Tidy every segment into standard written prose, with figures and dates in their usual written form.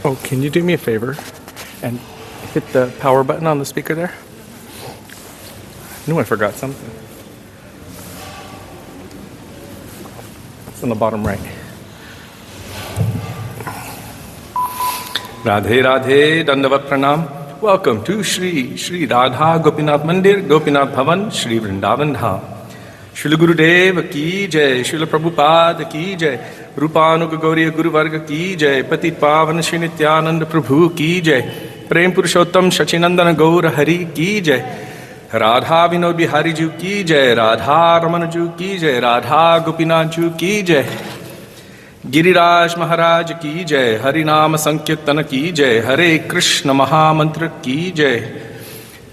Oh, can you do me a favor and hit the power button on the speaker there? I knew I forgot something. It's on the bottom right. Radhe Radhe, Dandavat Pranam. Welcome to Shri Radha Gopinath Mandir, Gopinath Bhavan, Shri Vrindavan Dham. Srila Gurudev ki jai, Srila Prabhupada ki jai, Rupanuga Gauriya Guru Varga ki jai, Patit Pavan Shri Nityananda Prabhu ki jai, Prem Purushottam Shachinandana Gaura Hari ki jai, Radha Vinod Bihari Ju ki jai, Radha Ramana Ju ki jai, Radha Gopinath Ju ki jai, Giriraj Maharaj ki jai, Harinama Sankirtana ki jai, Hare Krishna Mahamantra ki jai,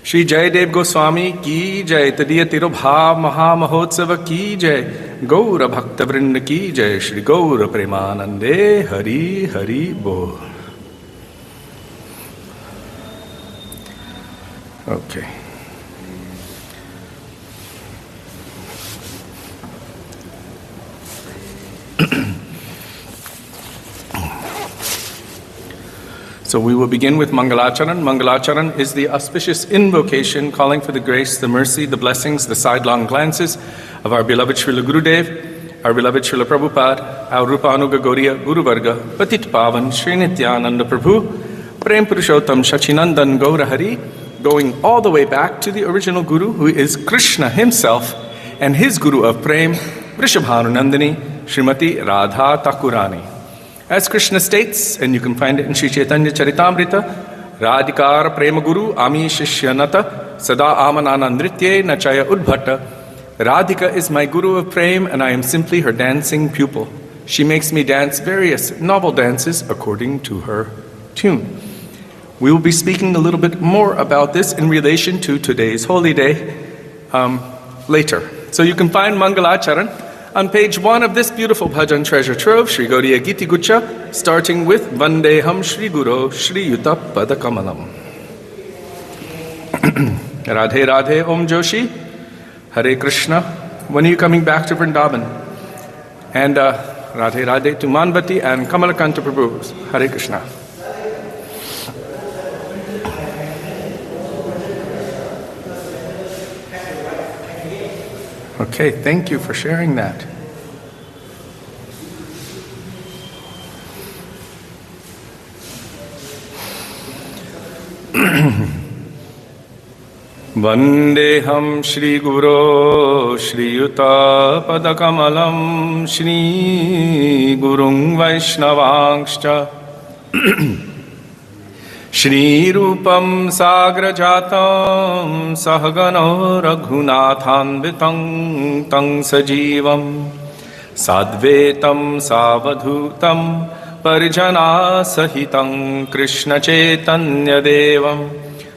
Shri Jayadev Goswami ki jai, Tadiya Tirobhav Maha Mahotsava ki jai, Gaura Bhakta Vrinda ki jai, Shri Gaura Premanande, Hari Hari Bol. Okay. So we will begin with Mangalacharan. Mangalacharan is the auspicious invocation calling for the grace, the mercy, the blessings, the sidelong glances of our beloved Srila Gurudev, our beloved Srila Prabhupada, our Rupanuga Gauriya Guru Varga, Patit Pavan Shri Nityananda Prabhu, Prem Purushottam Shachinandan Gaura Hari, going all the way back to the original Guru, who is Krishna himself, and his Guru of Prem, Vrishabhanunandini, Srimati Radha Thakurani. As Krishna states, and you can find it in Sri Chaitanya Charitamrita, Radhikara Prema Guru Ami Shishyanata Sada Amananandritye Nachaya Udbhata. Radhika is my Guru of Prem, and I am simply her dancing pupil. She makes me dance various novel dances according to her tune. We will be speaking a little bit more about this in relation to today's holy day later. So you can find Mangalacharan on page 1 of this beautiful bhajan treasure trove, Sri Gauriya Giti Gucha, starting with Vandeham Shri Guru Shri Yuta Padakamalam. Radhe Radhe Om Joshi, Hare Krishna. When are you coming back to Vrindavan? And Radhe Radhe to Manvati and Kamalakanta Prabhu. Hare Krishna. Okay, thank you for sharing that. Vandeham Shri Guru Shri Yuta Padakamalam Shri Gurung Vaishnavangscha Shri Rupam Sagrajatam Sahagano Raghunathanvitam Tang Sajivam Sadvetam Savadhutam Parijana Sahitam Krishna Chaitanya Devam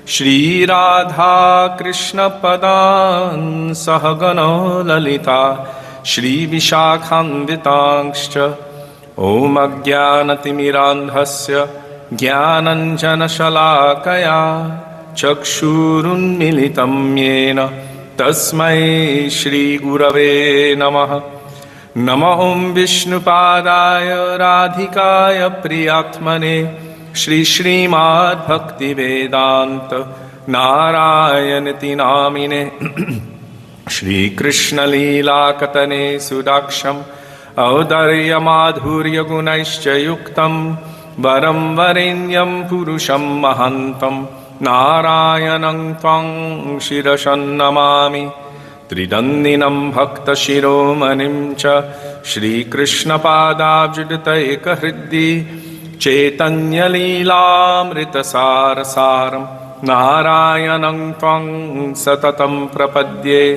Shri Radha Krishna Padan Sahagano Lalita Shri Vishakhanvitangscha Om Ajnanatimirandhasya Jnananjana Shalakaya Chakshurunmilitam Yena Tasmai Shri Gurave Namaha Nama Om Vishnupadaya Radhikaya Priyatmane Shri Srimad Bhakti Vedanta Narayanati Namine Shri Krishna Leela Katane Sudaksham Audarya Madhurya Gunaischa Yuktam Varam Varenyam Purusham Mahantam Narayanam Tvang Shirashan Namami Tridandinam Bhakta Shiromanim Cha Shri Krishna Padabjudita Ekahriddi Chaitanya Leelamrita Sarasaram Narayanam Tvang Satatam Prapadye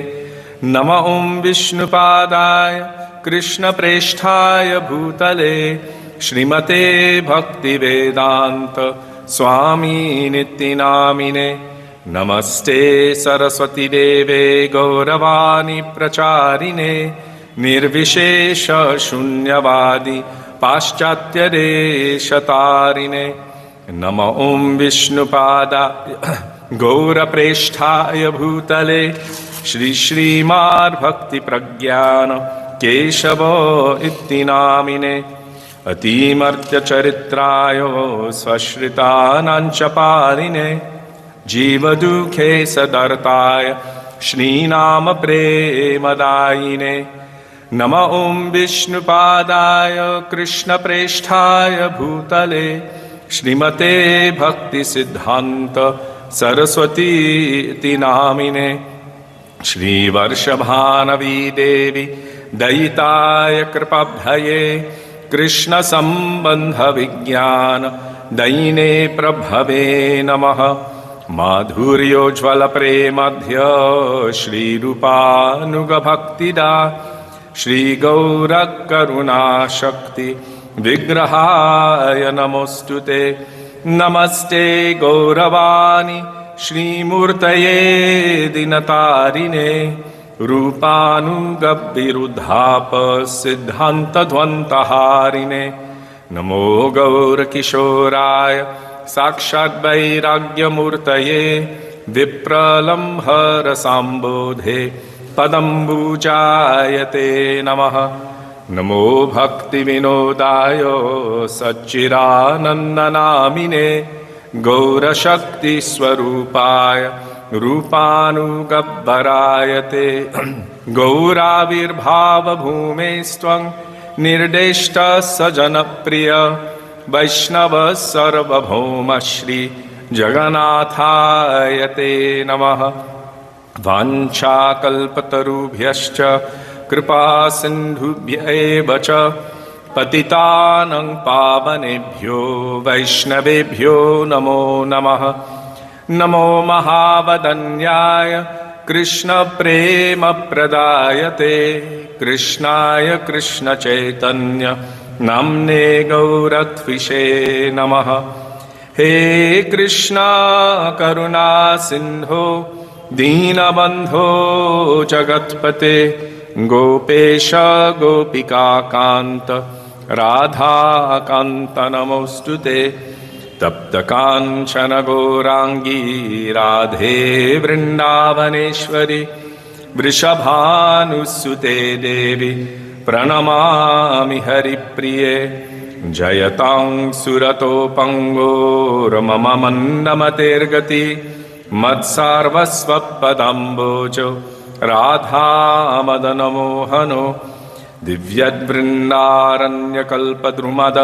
Nama Om Vishnupadaya Krishna Presthaya Bhutale Shrimate Bhakti Vedanta Swami Nityanamine Namaste Saraswati Deve Gauravani Pracharine Nirvishesha Shunyavadi Paschatya Deshatarine Nama Om Vishnupada Gaura Presthaya Bhutale Shri Srimad Bhakti Pragyana Keshava Ittinamine अतीमर्त्यचरित्राय स्वश्रितानाञ्च पालिने जीवदुःखे सदर्ताय Shreenam प्रेमदायिने नम ॐ विष्णुपादाय कृष्णप्रेष्ठाय भूतले श्रीमते भक्तिसिद्धान्त सरस्वतीति नामिने श्रीवर्षभानवी देवी दयिताय कृपाभये कृष्णसम्बन्धविज्ञान दयिने प्रभवे नमः माधुर्योज्ज्वलप्रेमध्य श्रीरूपानुगभक्तिदा श्रीगौरकरुणाशक्ति विग्रहाय नमोऽस्तुते नमस्ते गौरवाणि श्रीमूर्तये दिनतारिणे रूपानुगविरुद्धाप सिद्धान्तध्वन्तहारिणे नमो गौरकिशोराय साक्षात् वैराग्यमूर्तये विप्रलम्भरसाम्बोधे पदम्बुजायते नमः नमो भक्तिविनोदाय सच्चिदानन्दनामिने गौरशक्तिस्वरूपाय रूपानुगब्बरायते गौराविर्भावभूमेस्त्वं निर्देष्टः सजनप्रिय वैष्णव सर्वभौम श्री जगन्नाथायते नमः वाञ्छाकल्पतरुभ्यश्च कृपासिन्धुभ्य एव च पतितानं पावनेभ्यो वैष्णवेभ्यो नमो नमः नमो महावदन्याय कृष्णप्रेमप्रदायते कृष्णाय कृष्णचैतन्य नाम्ने गौरत्विषे नमः हे कृष्णा करुणा सिन्धो दीनबन्धो जगत्पते गोपेश गोपिकान्त राधाकान्त नमोऽस्तुते तप्तकाञ्चन गौराङ्गी राधे वृन्दावनेश्वरि वृषभानुसुते देवी प्रणमामि हरिप्रिये जयतां सुरतोपङ्गोर्मम मन्दमतेर्गति मत्सार्वस्वपदाम्बोजो राधामदनमोहनो दिव्यद्वृन्दारण्यकल्पद्रुमद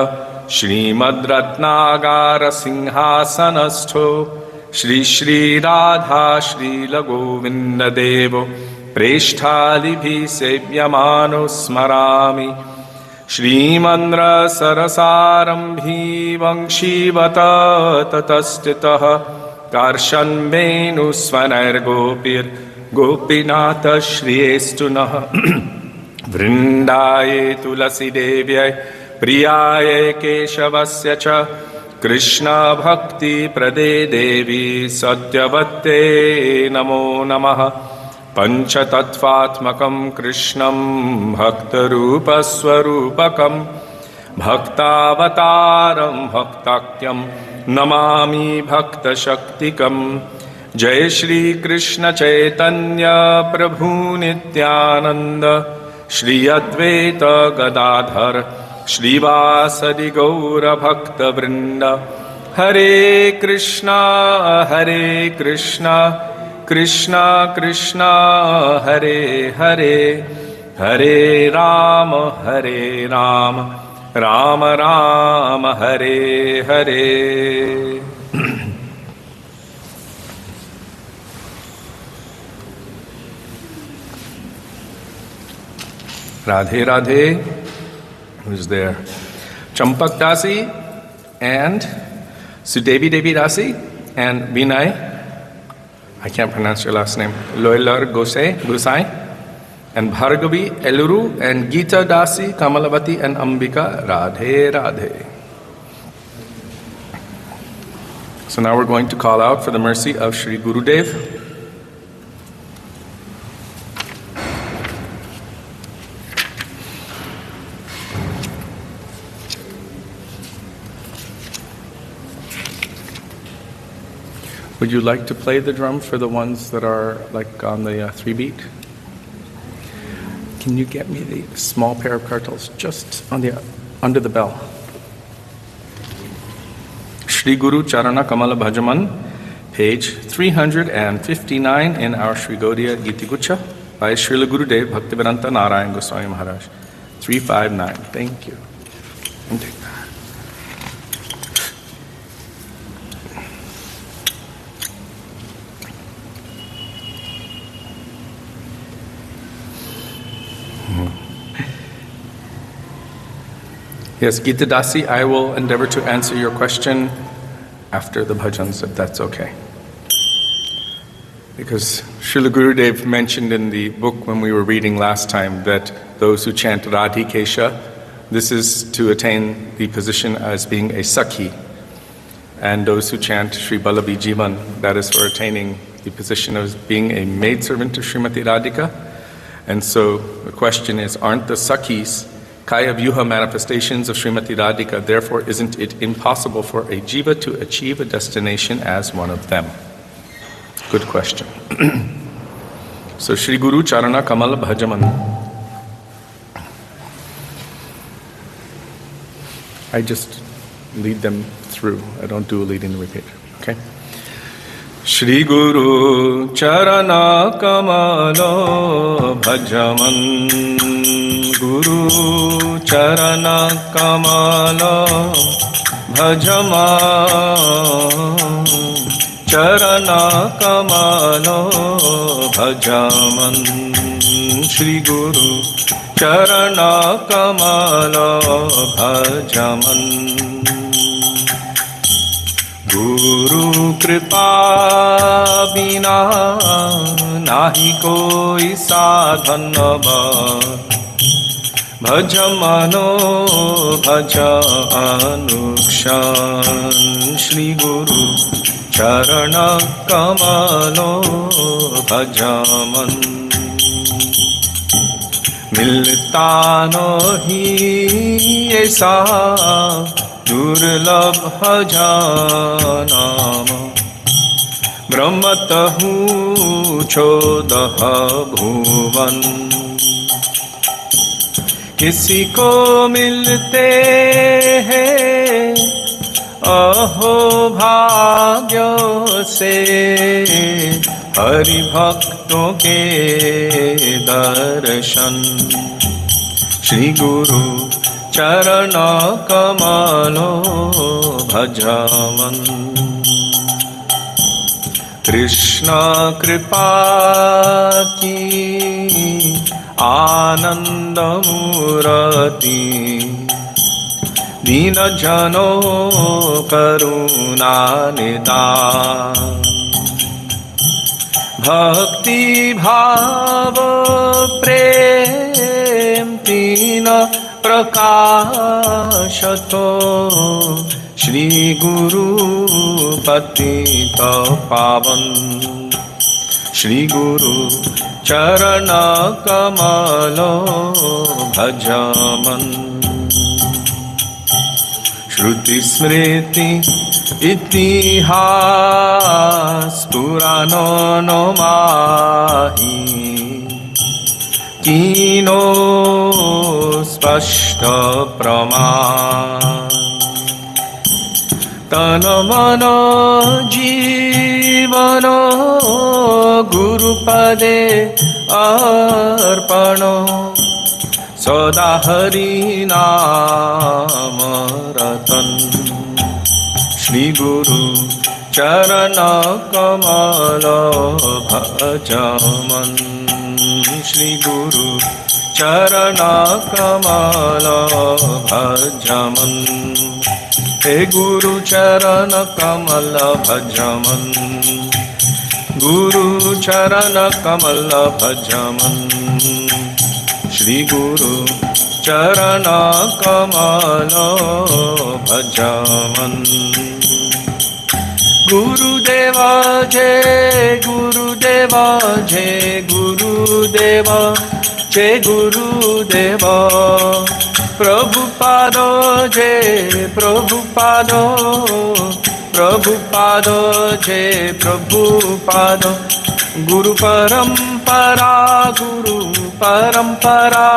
श्रीमद्रत्नागारसिंहासनस्थो श्री श्रीराधा श्रीलगोविन्ददेवो प्रेष्ठालिभिः सेव्यमानो स्मरामि श्रीमन्द्रसरसारम्भी वंशीवत ततस्थितः कार्षन्वेणुस्वनैर्गोपीर्गोपीनाथ श्रियेस्तु नः वृन्दाये तुलसीदेव्यै प्रियाय केशवस्य च कृष्णभक्तिप्रदे देवी सत्यवत्ते नमो नमः पञ्चतत्त्वात्मकं कृष्णं भक्तरूपस्वरूपकं भक्तावतारं भक्ताख्यं नमामि भक्तशक्तिकं जय श्री कृष्ण चैतन्य प्रभु नित्यानंद श्री अद्वैत गदाधर श्रीवासदि गौर भक्तवृंद हरे Krishna Krishna Krishna Hare Hare Hare Ram Ram Ram Hare Hare. Radhe Radhe, who's there? Champak Dasi and Sudevi Devi Dasi and Vinay, I can't pronounce your last name, Loilar Gosai, and Bhargavi Eluru and Geeta Dasi, Kamalavati and Ambika, Radhe Radhe. So now we're going to call out for the mercy of Shri Gurudev. Would you like to play the drum for the ones that are like on the 3-beat? Can you get me the small pair of cartels just on under the bell. Shri Guru Charana Kamala Bhajaman, page 359 in our Sri Gaudiya Gitigucha by Srila Gurudev Bhaktivedanta Narayan Goswami Maharaj. 359. Thank you. And take that. Yes, Gita Dasi, I will endeavor to answer your question after the bhajans, if that's okay. Because Srila Gurudev mentioned in the book when we were reading last time that those who chant Radhikesha, this is to attain the position as being a Sakhi. And those who chant Sri Balabi Jivan, that is for attaining the position of being a maidservant of Srimati Radhika. And so the question is, aren't the Sakhis Kaya Vyuha manifestations of Srimati Radhika, therefore isn't it impossible for a jiva to achieve a destination as one of them? Good question. So Shri Guru Charana Kamala Bhajaman. I just lead them through. I don't do a lead and repeat. Okay? Shri Guru Charana Kamala Bhajaman, Guru Charana Kamala Bhajaman, Charana Kamala Bhajaman, Shri Guru Charana Kamala Bhajaman. Guru Kripa Bina Nahi Koi Sadhanava, Bhajamano Bhaja Anukshan, Shri Guru Charana Kamalo Bhajaman. Milta nahi aisa दुर्लभ जानम, ब्रह्मतहु चौदह भुवन। किसी को मिलते हैं अहो भाग्य से हरि भक्तों के दर्शन। श्री गुरु चरण कमलो भजामन। कृष्ण कृपा की आनंद मूर्ति, दीन जनों करुणा निदान। भक्ति भाव प्रेम तीन प्रकाशतो, श्री गुरु पतित पावन। श्री गुरु चरण कमलो भजमन। श्रुति स्मृति इतिहास पुराणो नो माही, तीनों स्पष्ट प्रमाण। तन मन जीवन गुरुपदे अर्पण, सदा हरि नाम रतन। श्री गुरु चरण कमल भजमन। श्री गुरु चरण कमल भजमन। हे गुरु चरण कमल भजमन, गुरु चरण कमल भजमन। श्री गुरु चरण कमल भजमन। गुरुदेवा जय गुरुदेवा जय गुरुदेवा जय गुरुदेवा। प्रभुपाद जय प्रभुपाद, प्रभुपाद जय प्रभुपाद। गुरु परंपरा गुरु परंपरा,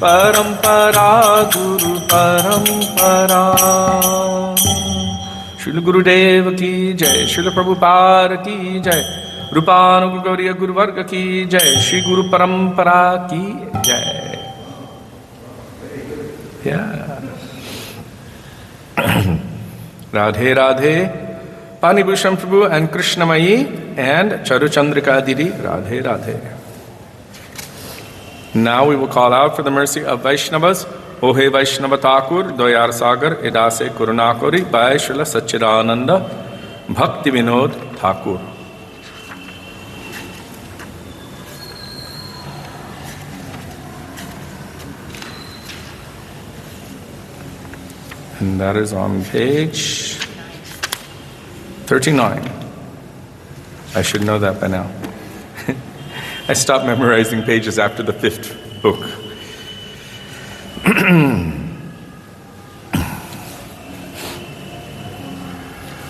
Parampara Guru Parampara. Srila Gurudeva ki jai, Srila Prabhupada ki jai, Rupanuga Gauriya Guru Varga ki jai, Shri Guru Parampara ki jai. Yeah. Radhe Radhe, Pani Bhushan Prabhu and Krishnamayi and Charu Chandrika Didi, Radhe Radhe. Now we will call out for the mercy of Vaishnavas. O he Vaishnava Thakur, Doyar Sagar, Edase Kurunakori, by Srila Satchidananda, Bhakti Vinod Thakur. And that is on page 39. I should know that by now. I stopped memorizing pages after the 5th book.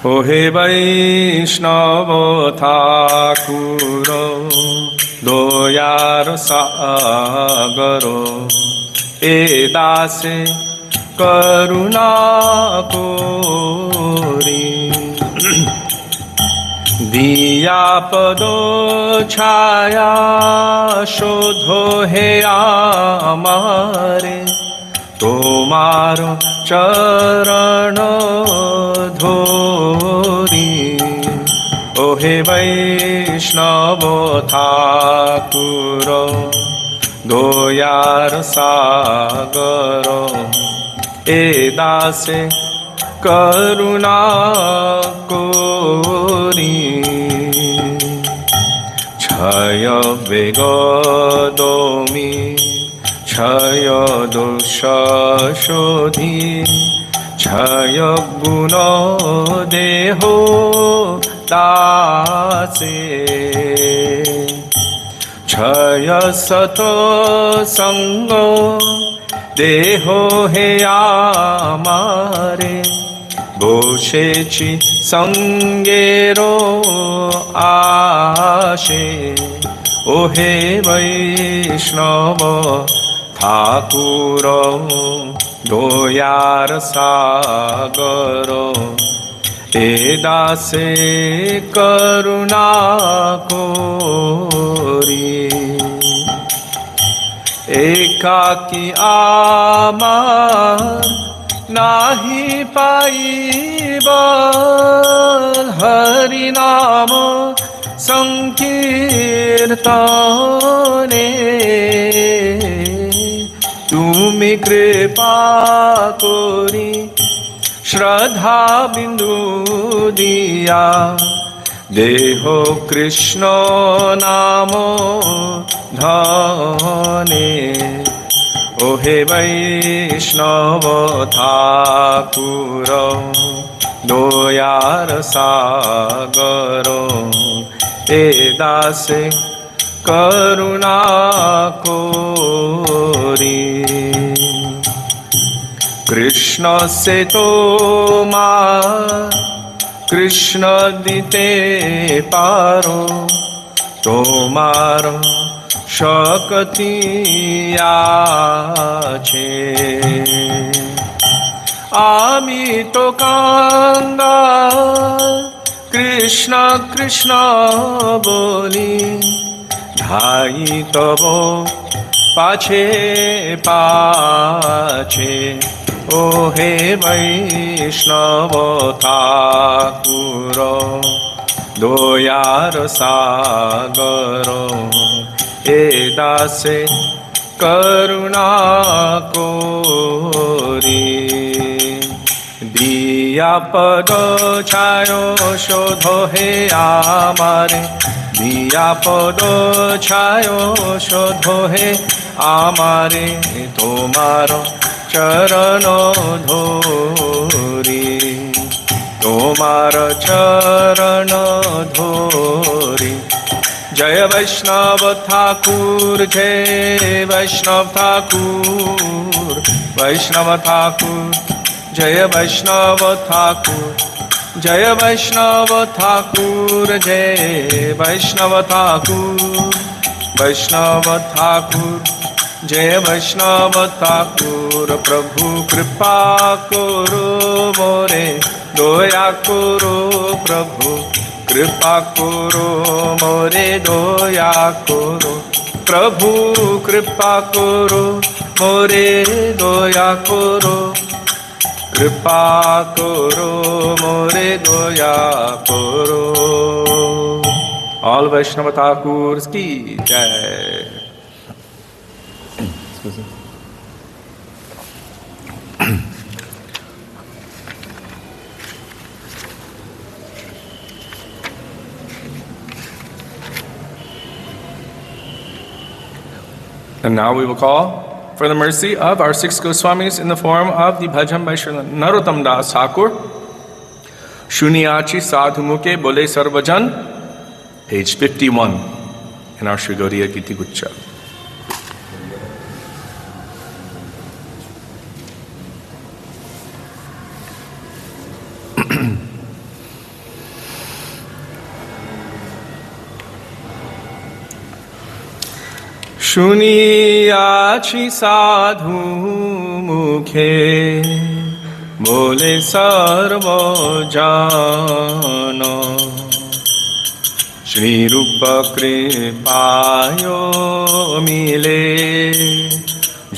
O he Vaishnava Thakuro, Doyar Sagaro, Edase Karuna Kori. Diya pado chaya shodho he amare, tomaro charano dhori. O he Vaishnava Thakuro, doyar sagaro, edase karuna kori. Chaya vegadomi, chaya dosha shodhi, chaya guna deho dase, chaya sato sango deho he amare, boshechi sangero ashe. O he Vaishnava Thakuro, doyar sagaro, edase karuna kori. Ekaki amar nahi paiba, Hari Nama Sankirtane. Tumi kripa kori Shraddha bindu diya, Deho Krishna namo dhane. O he Vaishnava Thakuro, doyar sagaro, edase karuna kori. Krishna se tomar, Krishna dite paro, tomar shakti ache. Ami to kanga Krishna Krishna boli, dhai tabo pache pache. O he Vaishnava Thakuro, doyar sagaro, edase karuna kori. Diya pado chayo shodho he amare, Diya pado chayo shodho he amare, tomaro charano dhori, tomara charano dhori. Jaya Vaishnava Thakur, Jai Vaishnava Thakur, Vaishnava Thakur, Jaya Vaishnava Thakur, Jaya Vaishnava Thakur, Jai Vaishnava Thakur, Vaishnava Thakur, जय वैष्णव ठाकुर प्रभु कृपा करो मोरे दया करो प्रभु कृपा करो मोरे दया करो प्रभु कृपा करो मोरे दया करो कृपा करो मोरे दया करो। All Vaishnava Thakurs की जय। And now we will call for the mercy of our six Goswamis in the form of the bhajan by Srila Narottam Das Thakur. Shuniyachi Sadhu Mukhe Bole Sarvajan, page 51 in our Sri Gauriya Kiti Guchha. শুনিয়াছি সাধু মুখে বলে সর্বজন শ্রীরূপ কৃপায় মিলে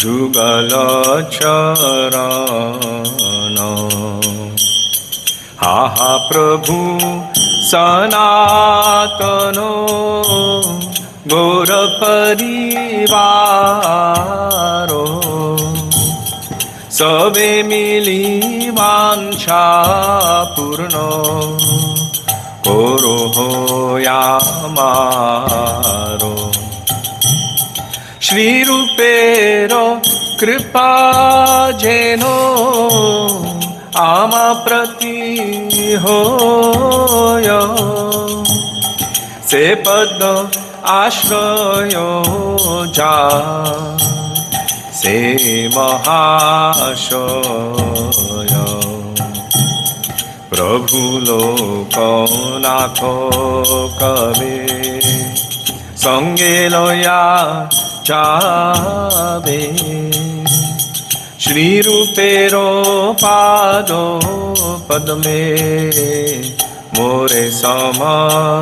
যুগল চরণ হাহা প্রভু সনাতন গৌর পরিবারো সবে মিলি বাঞ্ছা পূর্ণ করো আমারো শ্রীরূপের কৃপা যেন আমা প্রতি হয় সে পদ আশ্রয় যা সে মহাশয় প্রভু লোকনাথ কবে সঙ্গে লয়া যাবে শ্রীরূপের পাদ পদ্মে মোরে সমর্পিবে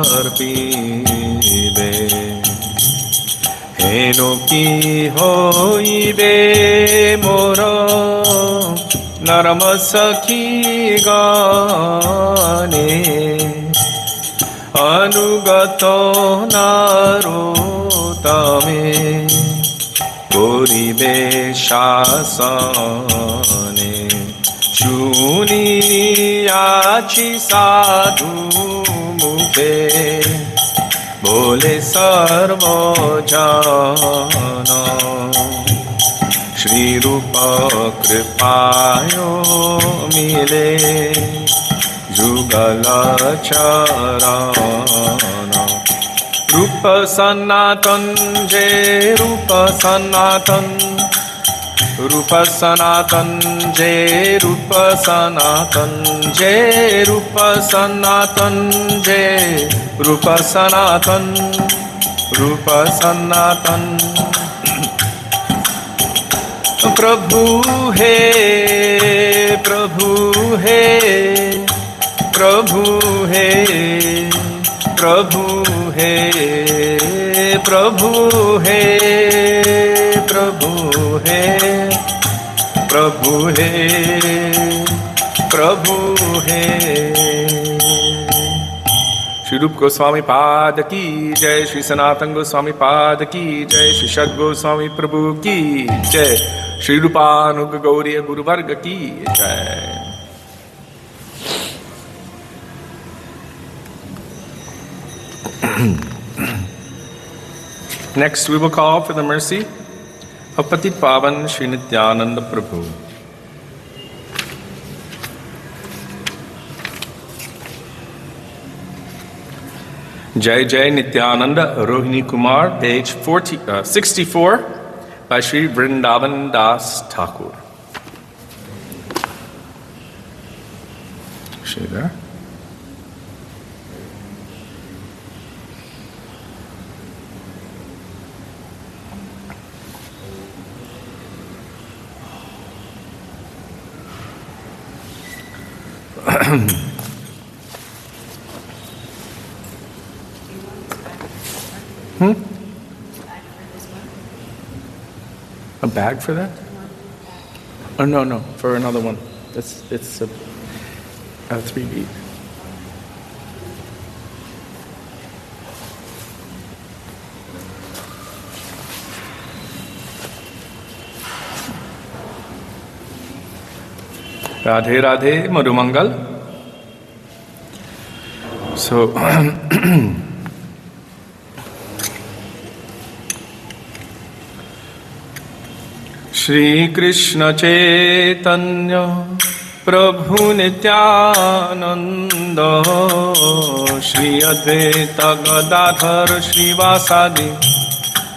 হেন কি হইবে মোর নরম সখী গানে অনুগত নারোত্তমে করিবে শাসনে শুনিয়াছি সাধু মুখে বলে সর্বজন শ্রীরূপ কৃপায় মিলে যুগল চরণ रूप सनातन जय रूप सनातन रूप सनातन जय रूप सनातन जय रूप सनातन जय रूप सनातन रूप सनातन प्रभु हे प्रभु हे प्रभु हे प्रभु हे प्रभु हे प्रभु हे प्रभु हे प्रभु हे। श्री रूप गोस्वामी पाद की जय, श्री सनातन गोस्वामी पाद की जय, श्री सद गोस्वामी प्रभु की जय, श्री रूपानुग गौरीय गुरुवर्ग की जय। Next, we will call for the mercy of Patit Pavan Sri Nityananda Prabhu. Jai Jai Nityananda Rohini Kumar, page 64, by Sri Vrindavan Das Thakur. Is she there? A bag for that? Oh, no, for another one. It's a 3-beat. Radhe Radhe Madhumangal. So, Shri Krishna Chaitanya Prabhu Nityananda Shri Advaita Gadadhar Srivasadi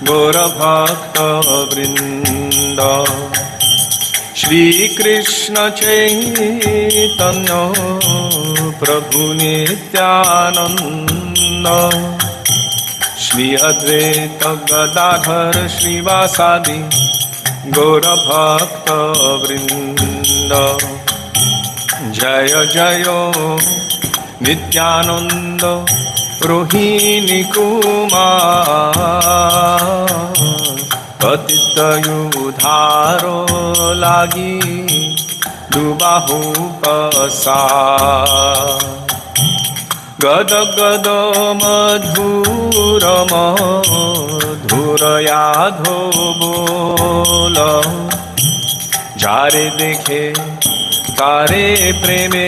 Gaura Bhakta Vrinda Shri Krishna Chaitanya Prabhu Nityananda Shri Advaita Gadadhar Srivasadi Gaura Bhakta Vrinda Jaya Jaya Nityananda Rohini Kumar Patita Yudharo Lagi Dubahu Pasar Gada Gada Madhura Madhura Yadho Bola Jare Dekhe Tare Preme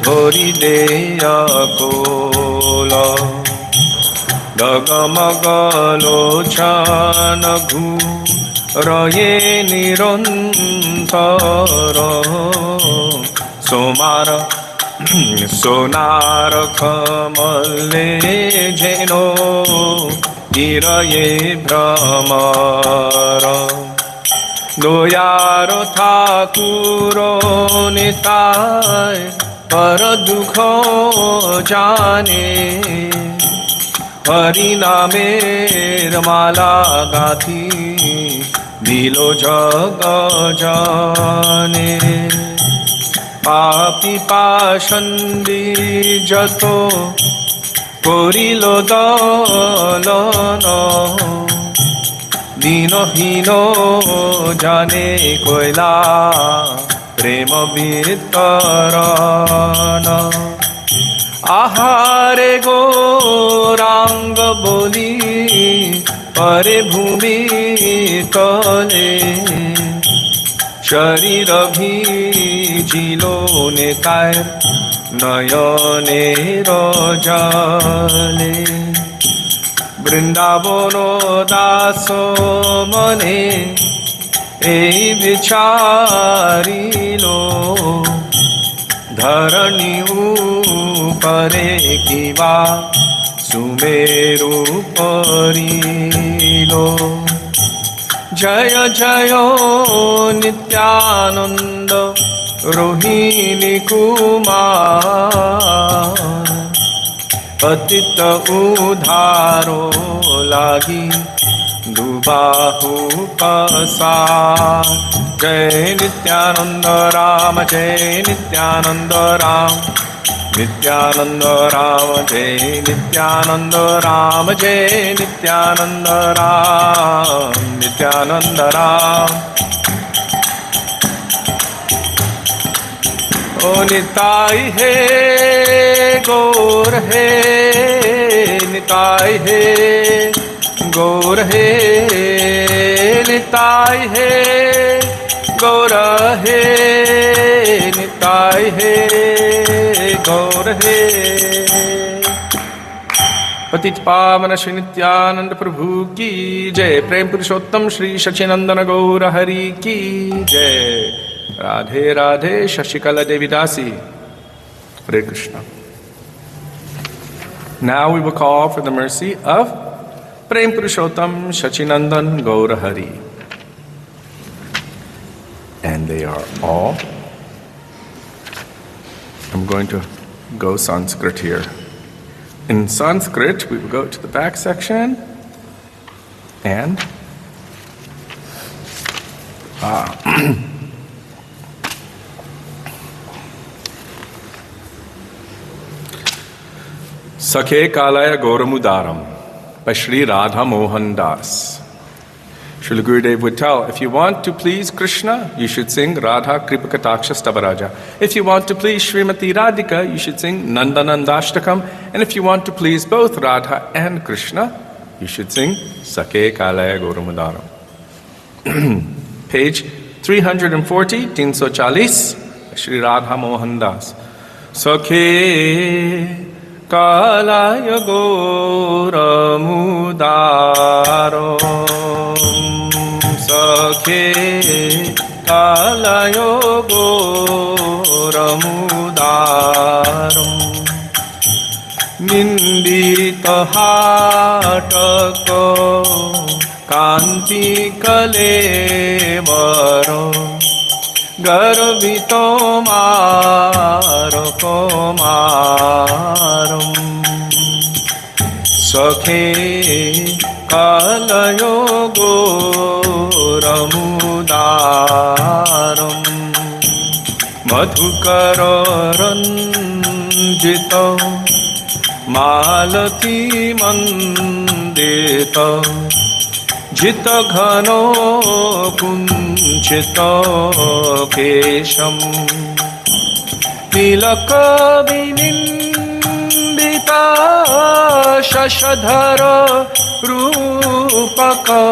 Dhori Deya Kola Dagamagalochana Ghuraye Nirantara Somara Sonar Kamale Jeno Hiraye Brahmara Doyaro Thakuro Nitai Paradukho Jane Hari Namer Mala Gathi Dilo Jaga Jane Papi Pashandi Jato Korilo Dalana Dino Hino Jane Koila Prema Vitarana Ahare Gorang Boli Pare Bhumi Tale Sharira Bhijilo Nekair Nayane Rajale Vrindavano Daso Mane Ei Vicharilo Dharani Upare Kiva Sumeru Parilo Jaya Jaya Nityananda Rohini Kumar Patita Udharo Lagi Dubahu Pasar Jai Nityananda Rama Jai Nityananda Rama Nityananda Rama Jai Nityananda Rama Jai Nityananda Rama Nityananda Rama O Nitai He Gaur He Nitai He Gaur He Nitai He Gaur He Nitai He Gaur He Patit Pavana Shri Nityananda Prabhu Ki Jai Prem Purushottam Shri Sachinandana Gaura Hari Ki Jai Radhe Radhe Shashikala Devidasi Hare Krishna. Now we will call for the mercy of Prem Purushottam Sachinandan Gaura Hari. And they are all. I'm going to go Sanskrit here. In Sanskrit, we will go to the back section and Sakhe Kalaya Goramudaram by Sri Radha Mohan Das. Srila Gurudev would tell, if you want to please Krishna, you should sing Radha Kripakataksha Stavaraja. If you want to please Srimati Radhika, you should sing Nandanandashtakam. And if you want to please both Radha and Krishna, you should sing Sakhe Kalaya Goramudaram. Page 340, 340, Sri Radha Mohan Das. Sakhe Kalaya Goramudaram, Sakhe Kalaya Goramudaram, Nindita Hataka Kanti Kalevaro, Garvito Maro Komaram, Sakhe Kalayo Goramudaram, Madhukara Ranjita Malati Mandita, Jita Ghano Kunchita Kesham, Tilaka Vinindita Shashadhara Rupaka,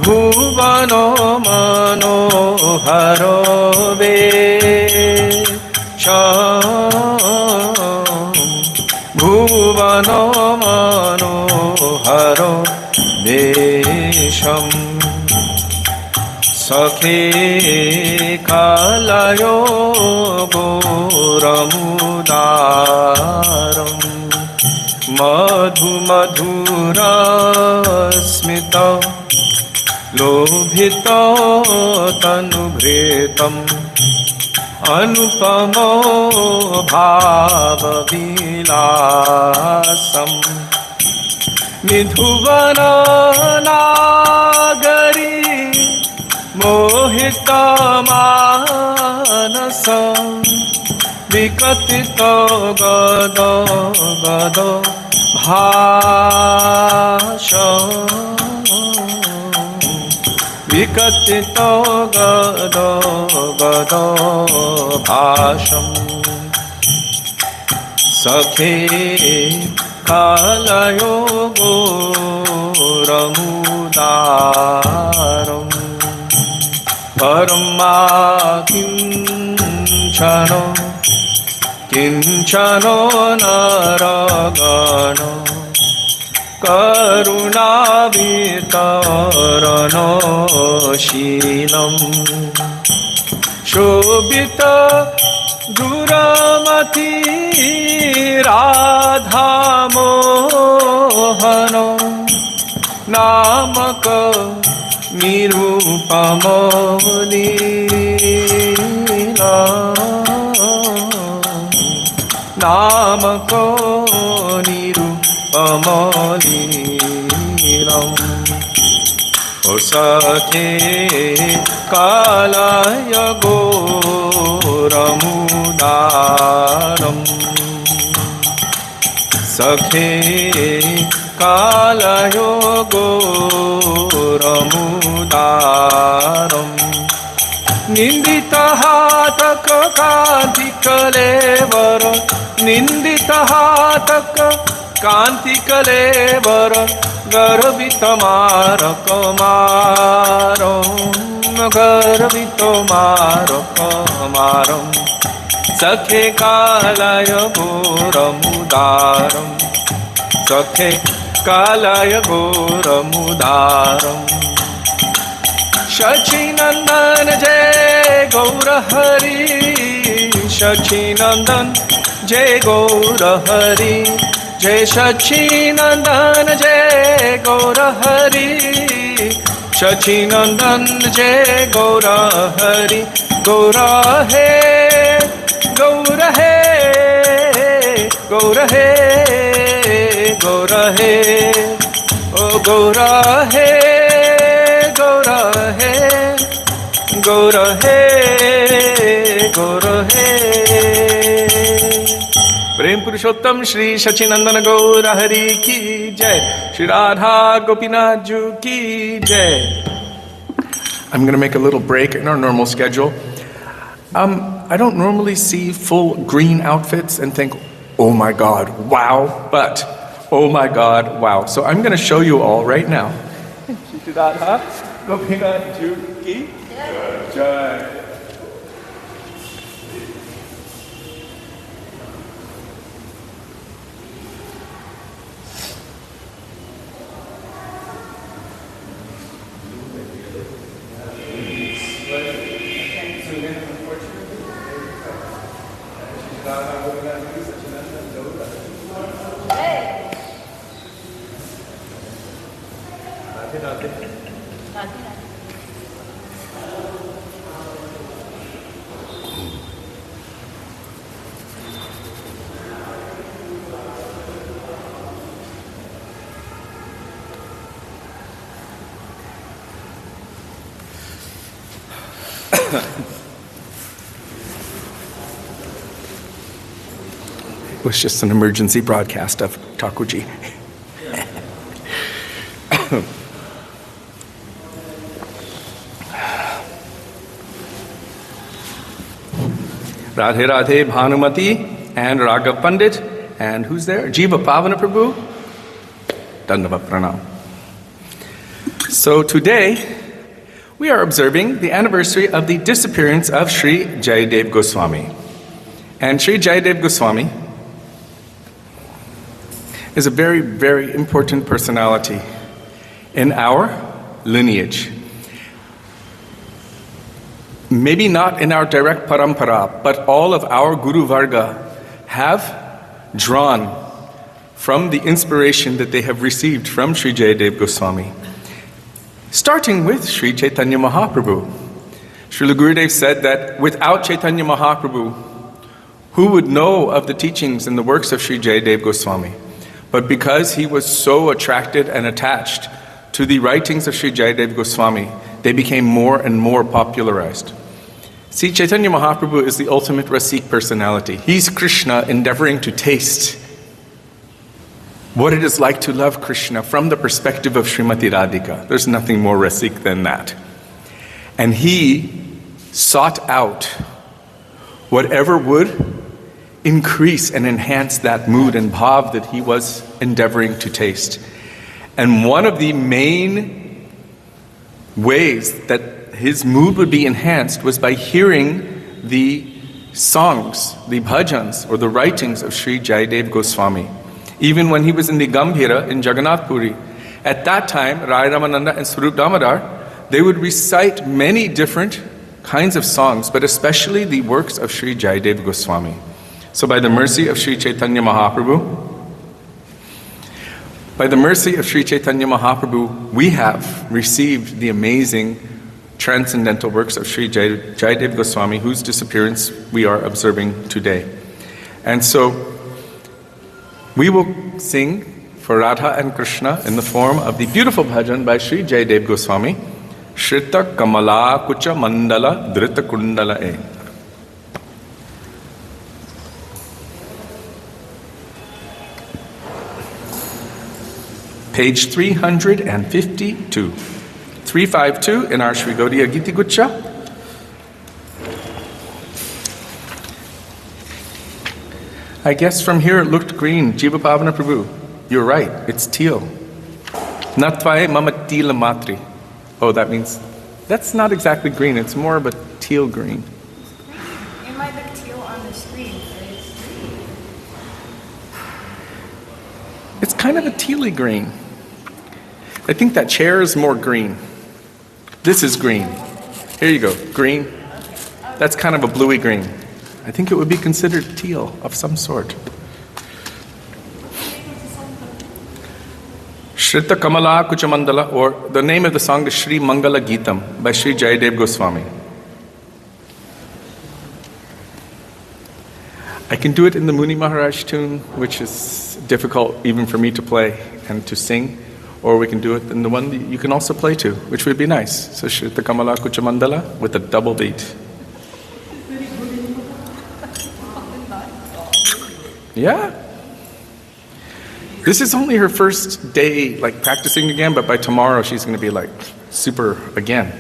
Bhuvano Manoharo Vesham, Bhuvano Manoharo Desham, Sakhe Kalayo Goramudaram, Madhu Madhura Smita Lobhita Tanubhritam, Anupamo Bhava Vilasam, Midhuvana Nagari Mohita Manasa, Vikatita Gada Gada Bhasha, Vikatita Gada Gada Bhasham, Sakhe Kalayo Goramudaram, Parama Kinchano Kinchano Naragano, Karuna Vitarano Shilam, Shobita Duramati Radha Mohano, Namaka Nirupamolila, Namaka Nirupamolilam, O Sakhe Kalaya Goramudaram, Sakhe Kalayo Goramudaram, Nindita Hataka Kanti Kalevara, Nindita Hataka Kanti Kalevara, Garvita Mara Komaram, Garvita Mara Komaram, Sakhe Kalaya Goramudaram, Sakhe Kalaya Goramudaram, Shachinandan Jai Gaura Hari, Shachinandan Jai Gaura Hari, Jai Shachinandan Jai Gaura Hari, Shachinandan Jai Gaura Hari, Gaura He, Gaura He, Gaura He, Gaura He, Oh Gaura He, Gaura He, Gaura He, Gaura He. Govind Purushottam Shri Sachinandana Gaura Hari Ki Jai, Shri Radha Gopinath Ju Ki Jai. I'm going to make a little break in our normal schedule. I don't normally see full green outfits and think, oh my God, wow, but oh my God, wow. So I'm going to show you all right now. Shri Radha Gopinath Ju Ki Jai. It was just an emergency broadcast of Thakurji. Radhe Radhe Bhanumati and Raghav Pandit. And who's there? Jiva Pavana Prabhu. Dandavat Pranam. So today, we are observing the anniversary of the disappearance of Sri Jayadev Goswami. And Sri Jayadev Goswami is a very, very important personality in our lineage. Maybe not in our direct parampara, but all of our Guru Varga have drawn from the inspiration that they have received from Sri Jayadev Goswami. Starting with Sri Chaitanya Mahaprabhu. Srila Gurudev said that without Chaitanya Mahaprabhu, who would know of the teachings and the works of Sri Jayadev Goswami? But because he was so attracted and attached to the writings of Sri Jayadev Goswami, they became more and more popularized. See, Chaitanya Mahaprabhu is the ultimate Rasik personality. He's Krishna endeavoring to taste what it is like to love Krishna from the perspective of Srimati Radhika. There's nothing more Rasik than that. And he sought out whatever would increase and enhance that mood and bhav that he was endeavoring to taste. And one of the main ways that his mood would be enhanced was by hearing the songs, the bhajans, or the writings of Sri Jayadev Goswami. Even when he was in the Gambhira in Jagannath Puri, at that time, Rai Ramananda and Swarup Damodar, they would recite many different kinds of songs, but especially the works of Sri Jayadev Goswami. So by the mercy of Sri Chaitanya Mahaprabhu, we have received the amazing transcendental works of Sri Jayadev Goswami, whose disappearance we are observing today. And so we will sing for Radha and Krishna in the form of the beautiful bhajan by Sri Jayadev Goswami, Shrita Kamala Kucha Mandala Drita Kundala E. Page 352. 352 in our Sri Gaudiya Giti Gucha. I guess from here it looked green. Jiva Pavana Prabhu. You're right, it's teal. Natvaye mama tila matri. Oh, that means, that's not exactly green, it's more of a teal green. It might look teal on the screen. It's kind of a tealy green. I think that chair is more green. This is green. Here you go, green. That's kind of a bluey green. I think it would be considered teal of some sort. Shrita Kamala Kuchamandala, or the name of the song is Sri Mangala Geetam by Sri Jayadev Goswami. I can do it in the Muni Maharaj tune, which is difficult even for me to play and to sing, or we can do it in the one that you can also play to, which would be nice. So Shrita Kamala Kuchamandala with a double beat. Yeah. This is only her first day, like, practicing again, but by tomorrow she's going to be, like, super again.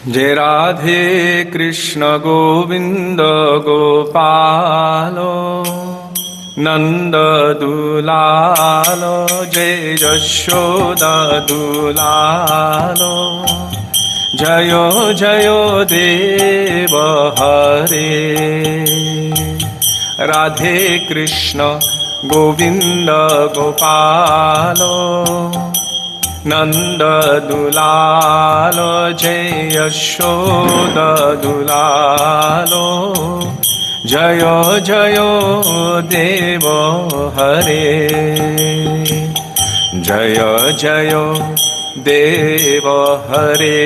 Jai Radhe Krishna Govinda Gopalo Nanda Dulalo Jai Jashoda Dulalo Jayo Jayo Deva Hare Radhe Krishna Govinda Gopalo Nanda Dulalo Jai Yashoda Dulalo Jayo Jayo Deva Hare Jayo Jayo Deva Hare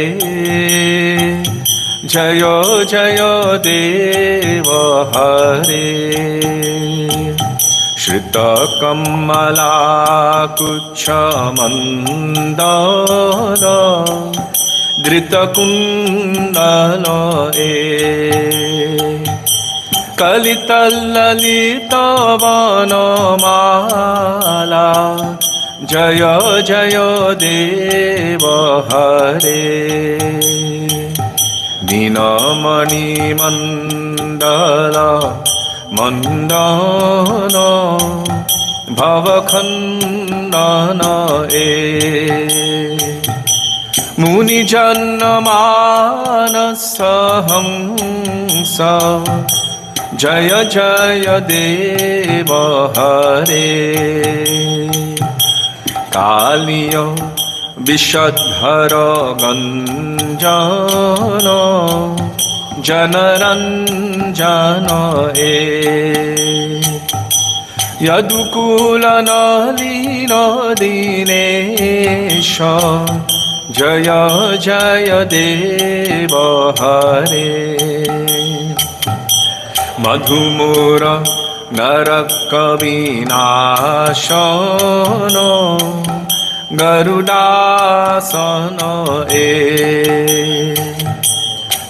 Jayo Jayo Deva Hare Shrita Kamala Kucha Mandala Drita Kundala Kalita Lalita Vanamala Jaya Jaya Deva Hare Dinamani Mandala Mandana Bhavakhandana Muni Janna Manasaham Jaya Jaya Deva Hare Kaliya Vishadhara Ganjana Janaranjana Yadukula Nalina Dinesha Jaya Jaya Deva Hare Madhumura Narakkavinashana Garudasana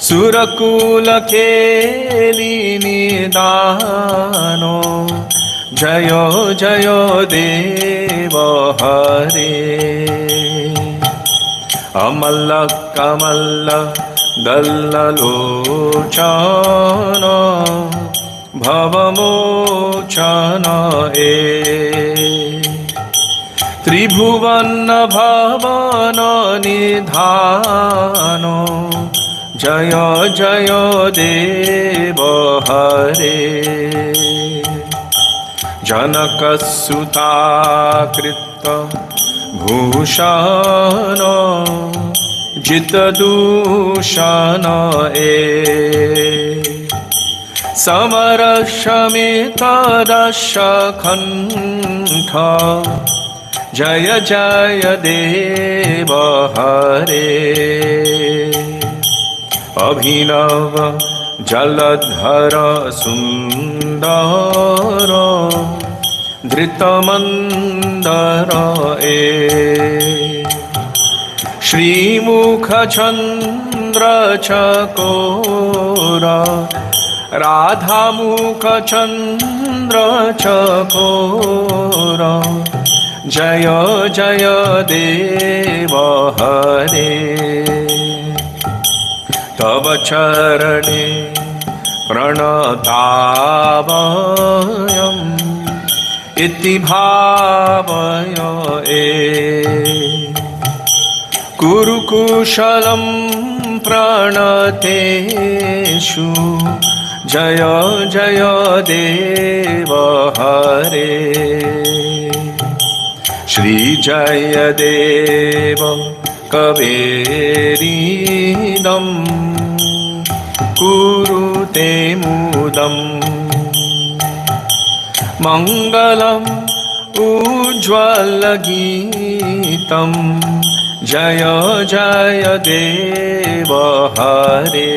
Surakula Keli Nidano Jayo Jayo Deva Hare Amalla Kamalla Dallalochana Bhavamochana Tribhuvana Bhavana Nidhano Jaya Jaya Deva Hare Janakasuta Krita Bhushana Jitadushana Samarashamita Dashakantha Jaya Jaya Deva Hare Abhinava Jaladhara Sundara Dhritamandara Shri Mukha Chandra Chakora Radha Mukha Chandra Chakora Jaya Jaya Deva Hare Tava Charane Pranatavayam Iti Bhavaya Kuru Kushalam Pranateshu Jaya Jaya Deva Hare Shri Jaya Deva Kaveridam Kurute Mudam Mangalam Ujjwalagitam Jaya Jaya Deva Hare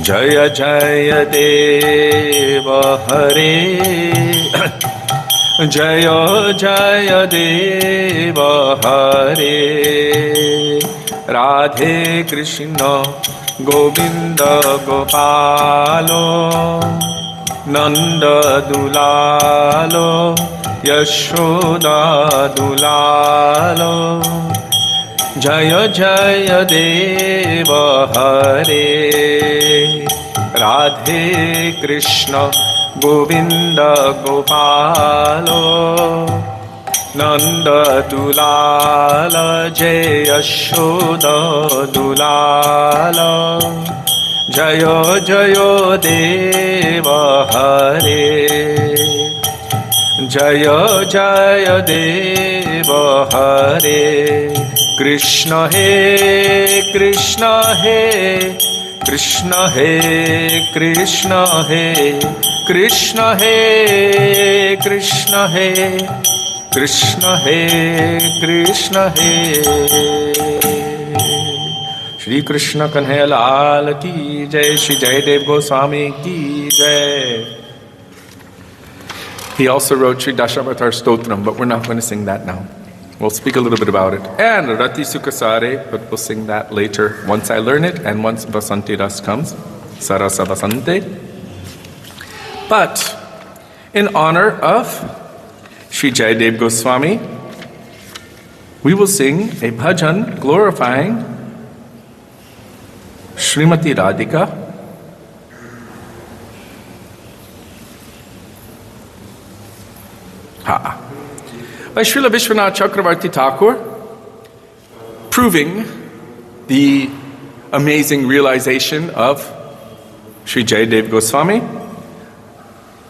Jaya Jaya Deva Hare Jaya Jaya Deva Hare Radhe Krishna Govinda Gopalo Nanda Dulalo Yashoda Dulalo Jaya Jaya Deva Hare Radhe Krishna Govinda Gopalo Nanda Dulala Jaya Yashoda Dulala Jayo Jayo Deva Hare Jayo Jaya Deva Hare Krishna He Krishna He Krishna He Krishna He Krishna He Krishna He Krishna He Krishna He Shri Krishna Kanhaiya Lal Ki Jai Shri Jayadev Goswami Ki Jai. He also wrote Shri Dashavatar Stotram, but we're not going to sing that now. We'll speak a little bit about it. And Rati Sukasare, but we'll sing that later once I learn it and once Vasanti Ras comes. Sarasa Vasante. But in honor of Shri Jayadev Goswami, we will sing a bhajan glorifying Srimati Radhika. By Srila Vishwanath Chakravarti Thakur, proving the amazing realization of Sri Jayadev Goswami.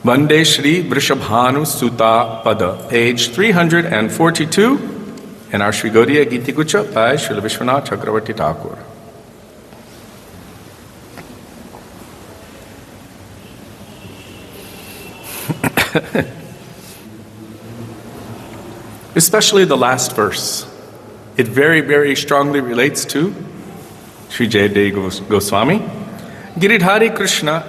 Vande Shri Vrishabhanu Sutta Pada, page 342, in our Sri Gaudiya Giti Gucha by Srila Vishwanath Chakravarti Thakur. Especially the last verse. It very, very strongly relates to Sri Jayadev Goswami. Giridhari Krishna,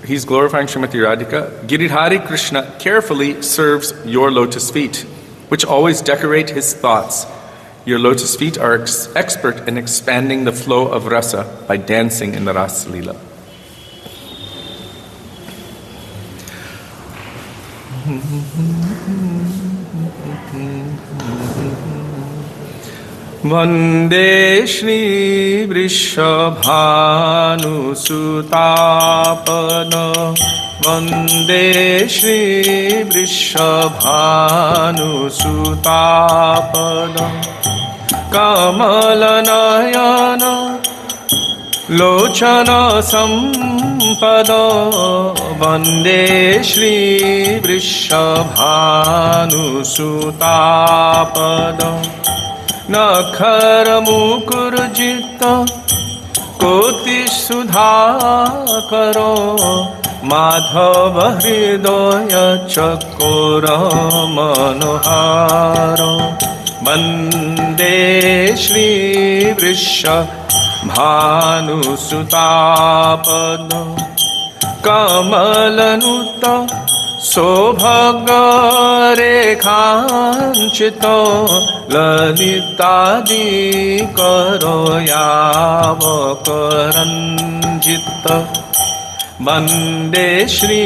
he's glorifying Srimati Radhika. Giridhari Krishna carefully serves your lotus feet, which always decorate his thoughts. Your lotus feet are expert in expanding the flow of rasa by dancing in the Rasa Leela. Vande Shri Vrishabhanu Sutapada Vande Shri Vrishabhanu Sutapada Kamalanayana Lochana Sampada Vande Shri Vrishabhanu Sutapada Nakhar Mukurjita Koti Sudhakaro Madhava Hridaya Chakora Manoharo Vande Shri Vrishabhanu Sutapada Kamalanuta Sobhaga Rekhanchito Lalitadi Karoyavakaranjita Vande Shri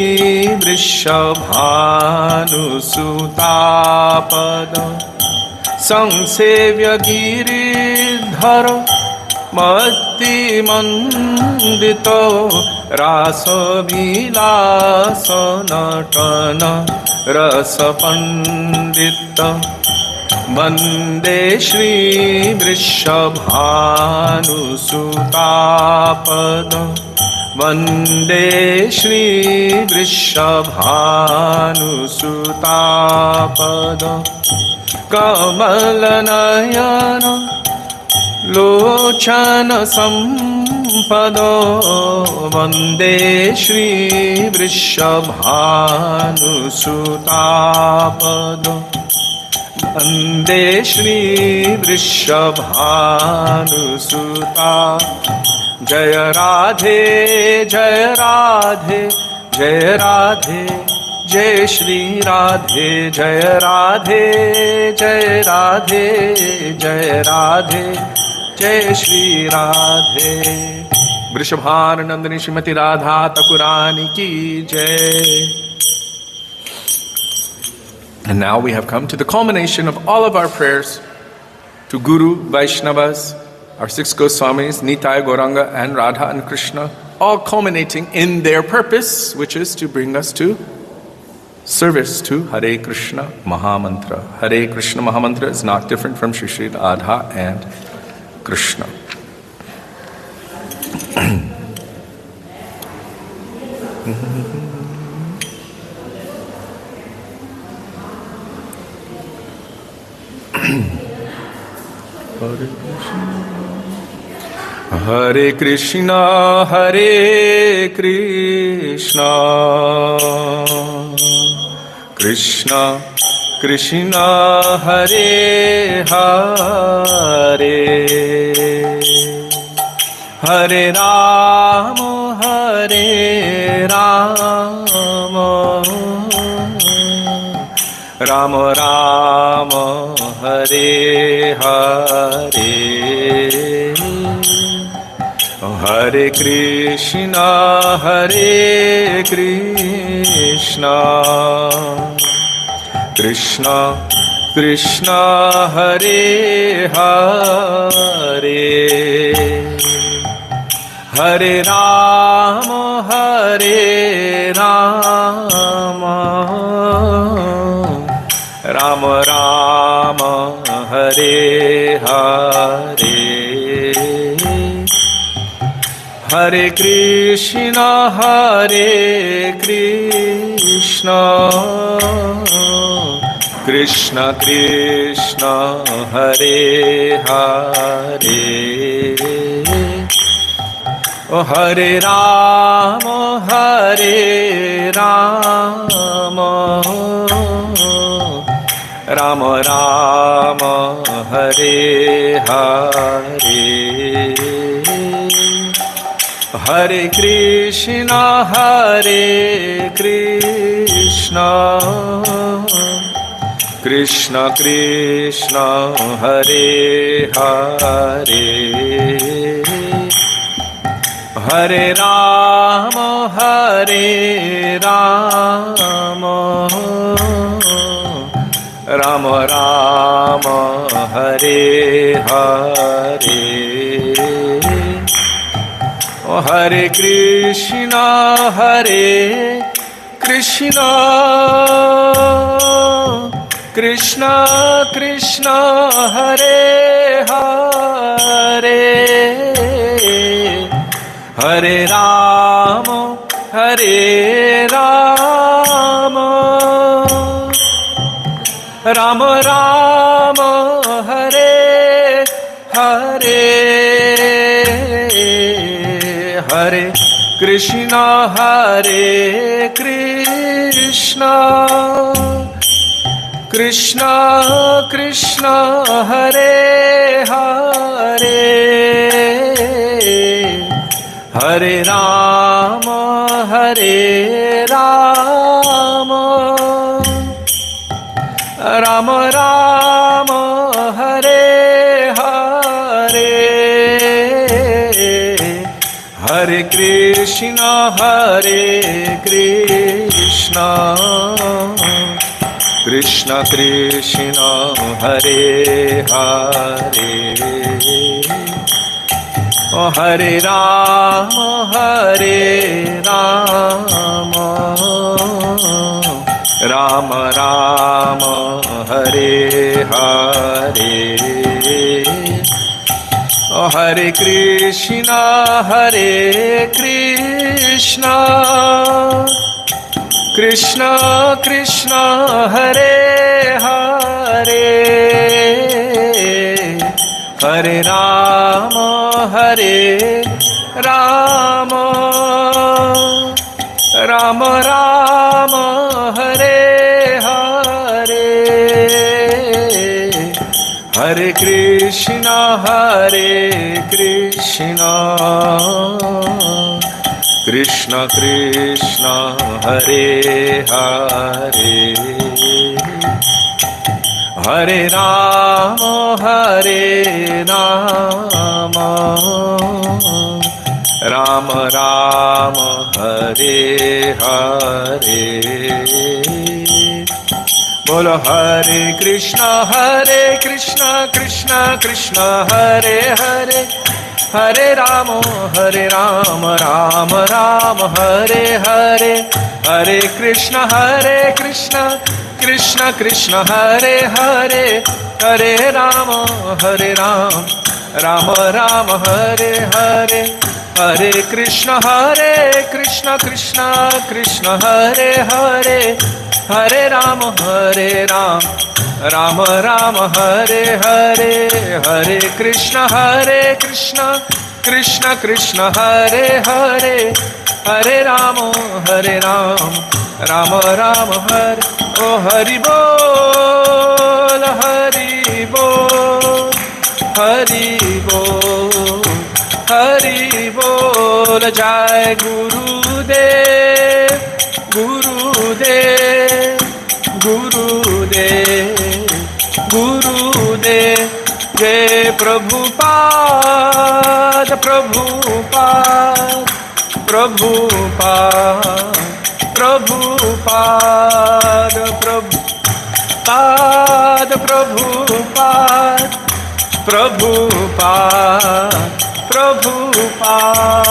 Vrishabhanu Sutapada Sangsevya Giridhara Mati Mandito Rasa Vilasa Natana Rasa Pandita Vande Shri Vrishabhanu Sutapada Vande Shri Vrishabhanu Sutapada Kamalanayana Lochana Sampada Vande Shri Vrishabhanu Sutapada Vande Shri Vrishabhanu Suta Jaya Radhe Jaya Radhe Jaya Radhe Jai Shri Radhe Jaya Radhe Jaya Radhe Jaya Radhe जय श्री राधे। वृषभार नंदिनी श्रीमती राधा ठाकुरानी की जय। And now we have come to the culmination of all of our prayers to Guru, Vaishnavas, our six Goswamis, Nitai, Gauranga, and Radha and Krishna, all culminating in their purpose, which is to bring us to service to Hare Krishna Mahamantra. Hare Krishna Mahamantra is not different from Shri Shri Radha and Krishna. Hare Krishna, Hare Krishna, Krishna Krishna, Hare Hare, Hare Rama, Hare Rama, Rama Rama, Hare Hare, Hare Krishna, Hare Krishna, Krishna Krishna, Hare Hare, Hare Rama, Hare Rama, Rama Rama, Hare Hare, Hare Krishna, Hare Krishna, Krishna Krishna, Hare Hare, Hare Rama, Hare Rama, Rama Rama, Hare Hare, Hare Krishna, Hare Krishna, Krishna Krishna, Hare Hare, Hare Rama, Hare Rama, Rama Rama, Hare Hare, Hare Krishna, Hare Krishna, Krishna Krishna, Hare Hare, Hare Rama, Hare Rama, Rama Rama, Hare Hare, Hare Krishna, Hare Krishna, Krishna Krishna, Hare Hare, Hare Rama, Hare Rama, Rama Rama, Hare Hare, Hare Krishna, Hare Krishna, Krishna Krishna, Hare Hare, Hare Rama, Hare Rama, Rama Rama, Hare Hare, Hare Krishna, Hare Krishna, Krishna Krishna, Hare Hare, Hare Rama, Hare Rama, Rama Rama, Hare Hare, Hare Krishna, Hare Krishna, Krishna Krishna, Hare Hare, Hare Rama, Hare Rama, Rama Rama, Hare Hare. Bolo Hare Krishna, Krishna Krishna, Hare Hare, Hare Rama, Rama Rama, Hare Hare, Hare Krishna, Krishna Krishna, Hare Hare, Hare Rama, Rama Rama, Hare Hare, Hare Krishna, Krishna Krishna, Hare Hare, Hare Rama, Rama Rama, Hare Hare, Hare Krishna, Krishna Krishna, Hare Hare, Hare Rama, Rama Rama, Hare. Oh Hari Bol, Hari Bol, Hari Bol, Hari Bol, Jai Gurudev, Gurudev, Gurudev, Gurudev, Jai Prabhupada, Prabhupada, Prabhupada, Prabhupada, Prabhupada, Prabhupada, Prabhupada, Prabhupada.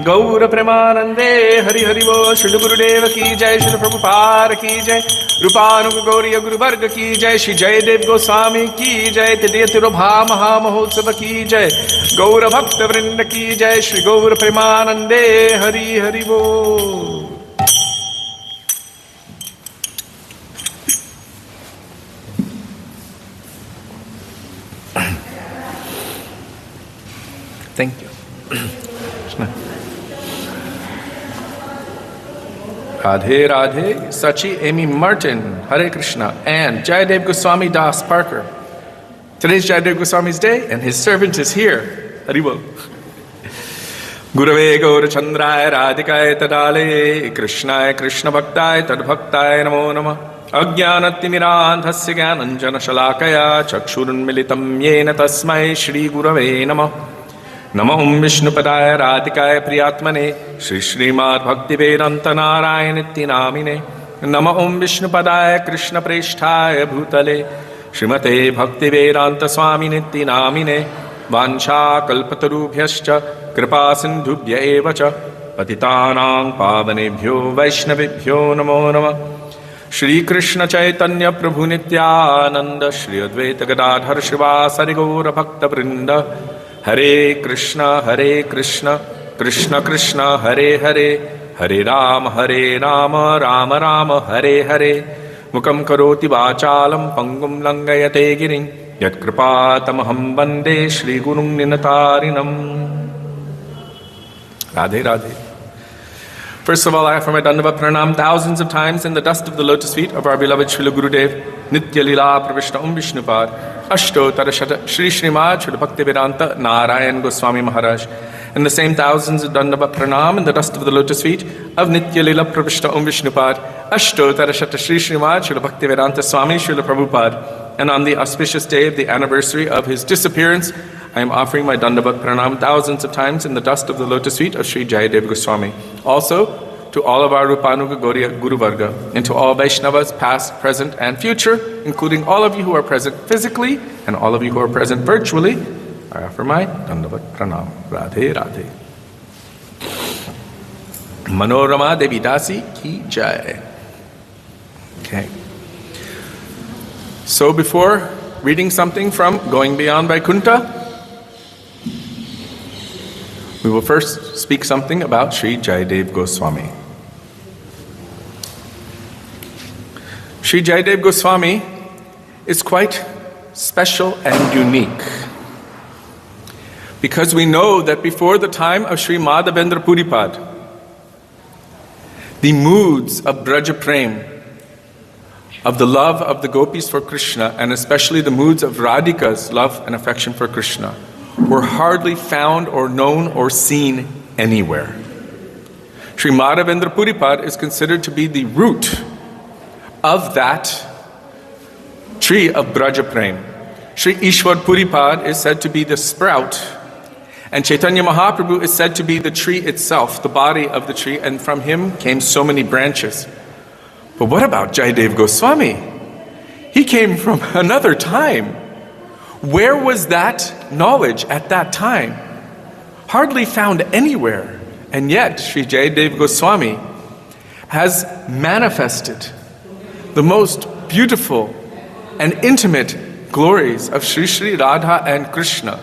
Gaura Premanande, Hari Hari Bo, Shri Gurudeva ki jai, Shri Prabhupada ki jai, Rupanuga Gauriya Guru Varga ki jai, Shri Jayadev Goswami ki jai, Tadiya Tirobha Maha Mahotsava ki jai, Gaura Bhakta Vrinda ki jai, Shri Gaura Premanande, Hari Hari Bo. Thank you. Radhe Radhe, Sachi Amy Martin, Hare Krishna, and Jayadev Goswami Das Parker. Today's Jayadev Goswami's day, and his servant is here. Haribol. Gurave Gaura Chandraya Radhikaya Tadale, Krishnaya Krishna Bhaktai Tadbhaktaya Namo Nama. Ajnanatimirandhasya Gyananjana Shalakaya Chakshurun Militam Yena Tasmai Shri Gurave Nama. Namo Vishnupadaya Radhikaya Priyatmane Shri Srimad Bhakti Vedanta Narayanitti Namine Namo Vishnupadaya Krishna Preshthaya Bhutale Srimate Bhakti Vedanta Swaminitti Namine Vansha Kalpatarubhyascha Kripa Sindhubhya Evacha Patitanang Pavanebhyo Vaishnavibhyo Namo Nama Shri Krishna Chaitanya Prabhu Nityananda Shri Advaita Gadadhar Shrivasari Gaura Bhakta Vrinda Hare Krishna, Krishna Krishna, Hare Hare, Hare Rama, Rama Rama, Hare Hare. Mukam karoti vachalam pangum langayate giring yat kripatamaham bande Shri Gurung Ninatarinam. Radhe Radhe. First of all, I offer my Dandavat Pranam thousands of times in the dust of the lotus feet of our beloved Srila Gurudev, Nitya Lila Pravishna Vishnupad, Ashto Tarashata Shri Srimad Srila Bhakti Vedanta Narayan Goswami Maharaj, and the same thousands of Dandavat Pranam in the dust of the lotus feet of Nitya Lila Pravishna Vishnupad, Ashto Tarashata Shri Srimad Srila Bhakti Vedanta Swami Srila Prabhupada. And on the auspicious day of the anniversary of his disappearance, I am offering my Dandavat Pranam thousands of times in the dust of the lotus feet of Sri Jayadev Goswami. Also, to all of our Rupanuga Gauriya Guru Varga, and to all Vaishnavas, past, present, and future, including all of you who are present physically, and all of you who are present virtually, I offer my Dandavat Pranam. Radhe Radhe. Manorama Devi Dasi Ki Jai. Okay. So before reading something from Going Beyond Vaikuntha, we will first speak something about Sri Jayadev Goswami. Sri Jayadev Goswami is quite special and unique because we know that before the time of Sri Madhavendra Puripad, the moods of Braja Prem, of the love of the gopis for Krishna, and especially the moods of Radhika's love and affection for Krishna, were hardly found or known or seen anywhere. Sri Madhavendra Puripad is considered to be the root of that tree of Brajaprem. Sri Ishwar Puripad is said to be the sprout, and Chaitanya Mahaprabhu is said to be the tree itself, the body of the tree, and from him came so many branches. But what about Jayadev Goswami? He came from another time. Where was that knowledge at that time? Hardly found anywhere. And yet, Sri Jayadev Goswami has manifested the most beautiful and intimate glories of Sri Sri Radha and Krishna.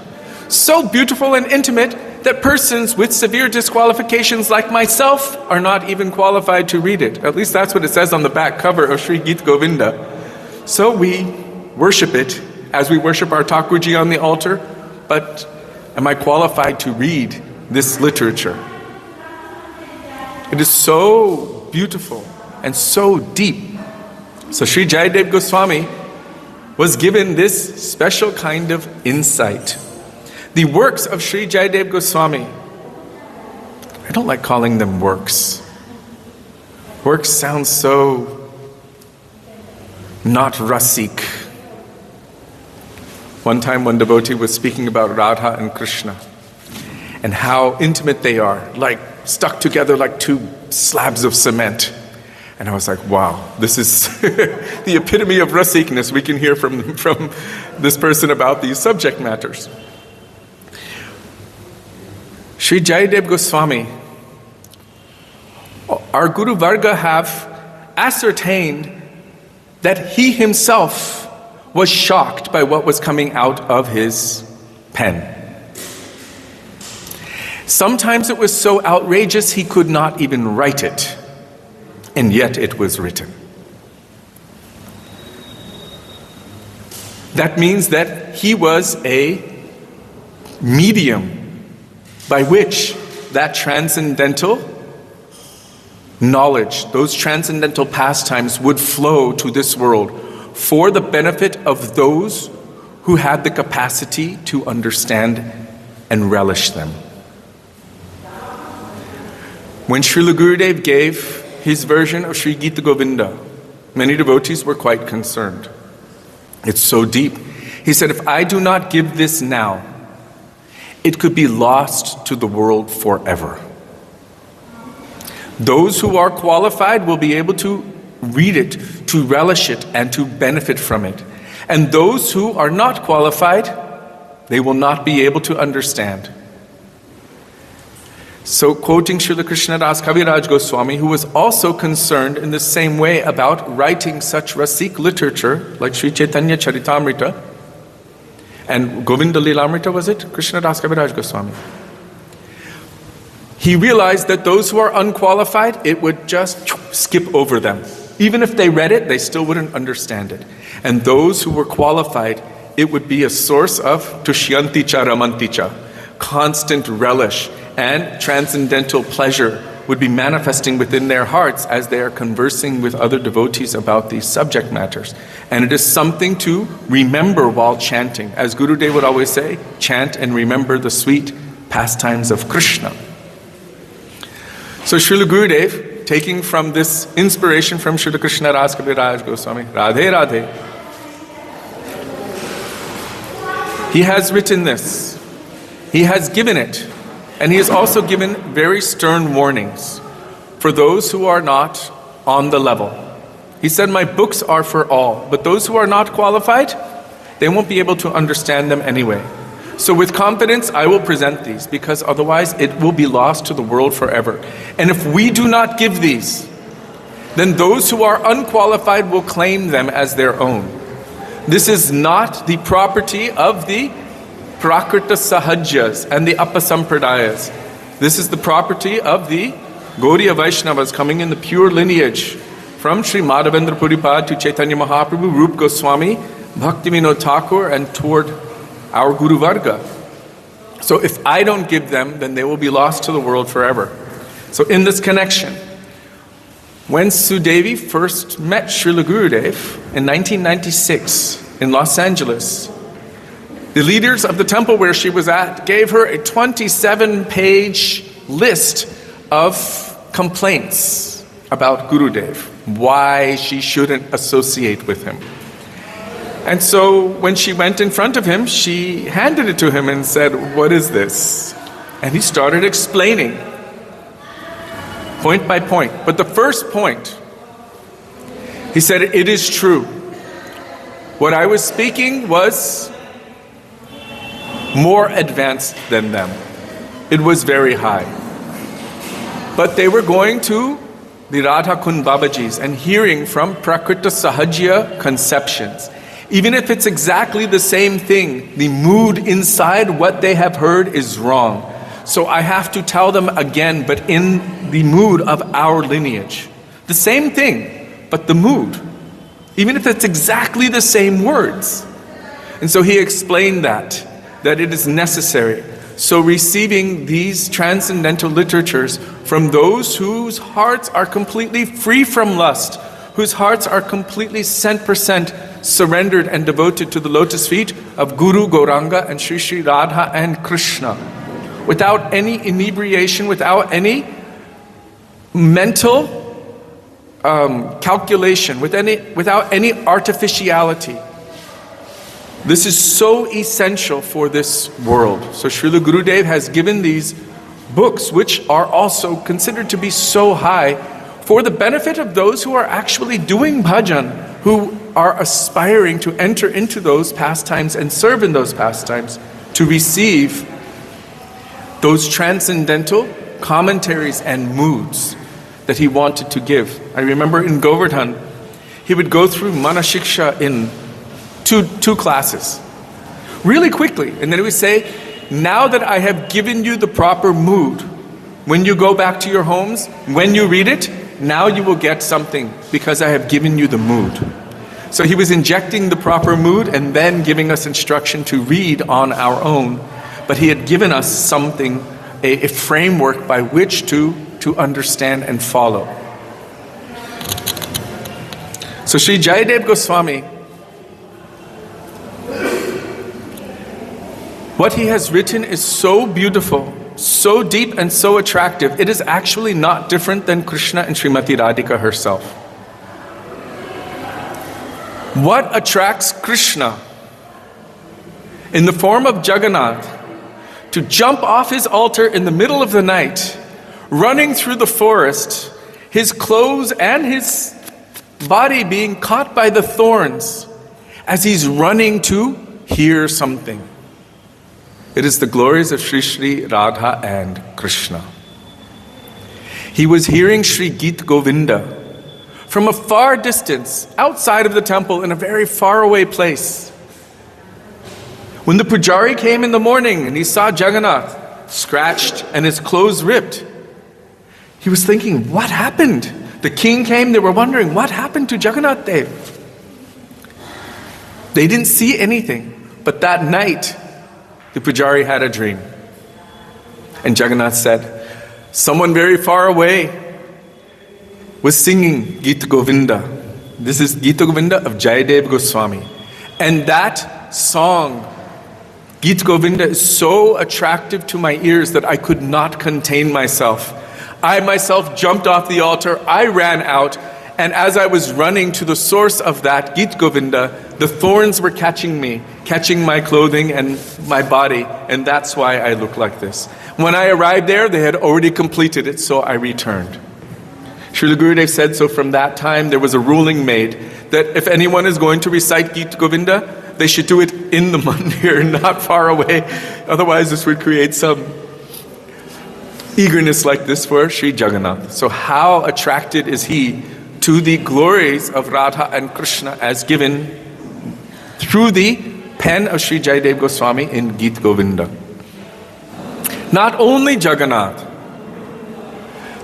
So beautiful and intimate that persons with severe disqualifications like myself are not even qualified to read it. At least that's what it says on the back cover of Sri Gita Govinda. So we worship it as we worship our Thakurji on the altar, but am I qualified to read this literature? It is so beautiful and so deep. So Sri Jayadev Goswami was given this special kind of insight. The works of Sri Jayadev Goswami, I don't like calling them works. Works sounds so not rasik. One time one devotee was speaking about Radha and Krishna and how intimate they are, like stuck together like two slabs of cement. And I was like, wow, this is the epitome of rasikness we can hear from this person about these subject matters. Sri Jayadev Goswami, our Guru Varga have ascertained that he himself was shocked by what was coming out of his pen. Sometimes it was so outrageous he could not even write it. And yet it was written. That means that he was a medium by which that transcendental knowledge, those transcendental pastimes would flow to this world for the benefit of those who had the capacity to understand and relish them. When Srila Gurudev gave his version of Sri Gita Govinda, many devotees were quite concerned. It's so deep. He said, if I do not give this now, it could be lost to the world forever. Those who are qualified will be able to read it, to relish it, and to benefit from it. And those who are not qualified, they will not be able to understand. So quoting Srila Krishnadas Kaviraj Goswami, who was also concerned in the same way about writing such rasik literature, like Sri Chaitanya Charitamrita, and Govinda Lilamrita, was it? Krishnadas Kaviraj Goswami. He realized that those who are unqualified, it would just skip over them. Even if they read it, they still wouldn't understand it. And those who were qualified, it would be a source of tushyanti cha ramanti cha, constant relish and transcendental pleasure would be manifesting within their hearts as they are conversing with other devotees about these subject matters. And it is something to remember while chanting. As Gurudev would always say, chant and remember the sweet pastimes of Krishna. So Srila Gurudev, taking from this inspiration from Srila Krishna Ras Kaviraj Goswami, Radhe Radhe, he has written this. He has given it. And he has also given very stern warnings for those who are not on the level. He said, my books are for all, but those who are not qualified, they won't be able to understand them anyway. So with confidence, I will present these, because otherwise it will be lost to the world forever. And if we do not give these, then those who are unqualified will claim them as their own. This is not the property of the Prakrita Sahajyas and the Apasampradayas. This is the property of the Gaudiya Vaishnavas coming in the pure lineage from Sri Madhavendra Puripad to Chaitanya Mahaprabhu, Rup Goswami, Bhaktivinoda Thakur, and toward our Guru Varga. So if I don't give them, then they will be lost to the world forever. So in this connection, when Sudevi first met Srila Gurudev in 1996 in Los Angeles, the leaders of the temple where she was at gave her a 27-page list of complaints about Gurudev, why she shouldn't associate with him. And so when she went in front of him, she handed it to him and said, "What is this?" And he started explaining, point by point. But the first point, he said, "It is true. What I was speaking was more advanced than them. It was very high. But they were going to the Radha Kund Babaji's and hearing from Prakrita Sahajya conceptions. Even if it's exactly the same thing, the mood inside what they have heard is wrong. So I have to tell them again, but in the mood of our lineage. The same thing, but the mood. Even if it's exactly the same words." And so he explained that it is necessary. So receiving these transcendental literatures from those whose hearts are completely free from lust, whose hearts are completely 100% surrendered and devoted to the lotus feet of Guru Gauranga and Sri Sri Radha and Krishna, without any inebriation, without any mental calculation, without any artificiality. This is so essential for this world. So Srila Gurudev has given these books, which are also considered to be so high, for the benefit of those who are actually doing bhajan, who are aspiring to enter into those pastimes and serve in those pastimes, to receive those transcendental commentaries and moods that he wanted to give. I remember in Govardhan, he would go through Manashiksha in two classes, really quickly. And then he would say, "Now that I have given you the proper mood, when you go back to your homes, when you read it, now you will get something because I have given you the mood." So he was injecting the proper mood and then giving us instruction to read on our own. But he had given us something, a framework by which to understand and follow. So Sri Jayadev Goswami, what he has written is so beautiful, so deep and so attractive. It is actually not different than Krishna and Srimati Radhika herself. What attracts Krishna in the form of Jagannath to jump off his altar in the middle of the night, running through the forest, his clothes and his body being caught by the thorns as he's running to hear something? It is the glories of Sri Sri Radha and Krishna. He was hearing Sri Geet Govinda from a far distance, outside of the temple in a very far away place. When the pujari came in the morning and he saw Jagannath scratched and his clothes ripped, he was thinking, what happened? The king came, they were wondering, what happened to Jagannath Dev? They didn't see anything, but that night, the pujari had a dream. And Jagannath said, someone very far away was singing Gita Govinda. This is Gita Govinda of Jayadev Goswami. And that song, Gita Govinda, is so attractive to my ears that I could not contain myself. I myself jumped off the altar, I ran out, and as I was running to the source of that Gita Govinda, the thorns were catching me, catching my clothing and my body, and that's why I look like this. When I arrived there, they had already completed it, so I returned. Srila Gurudev said, so from that time there was a ruling made that if anyone is going to recite Gita Govinda, they should do it in the mandir, not far away. Otherwise this would create some eagerness like this for Sri Jagannath. So how attracted is he to the glories of Radha and Krishna as given through the pen of Sri Jayadev Goswami in Gita Govinda. Not only Jagannath,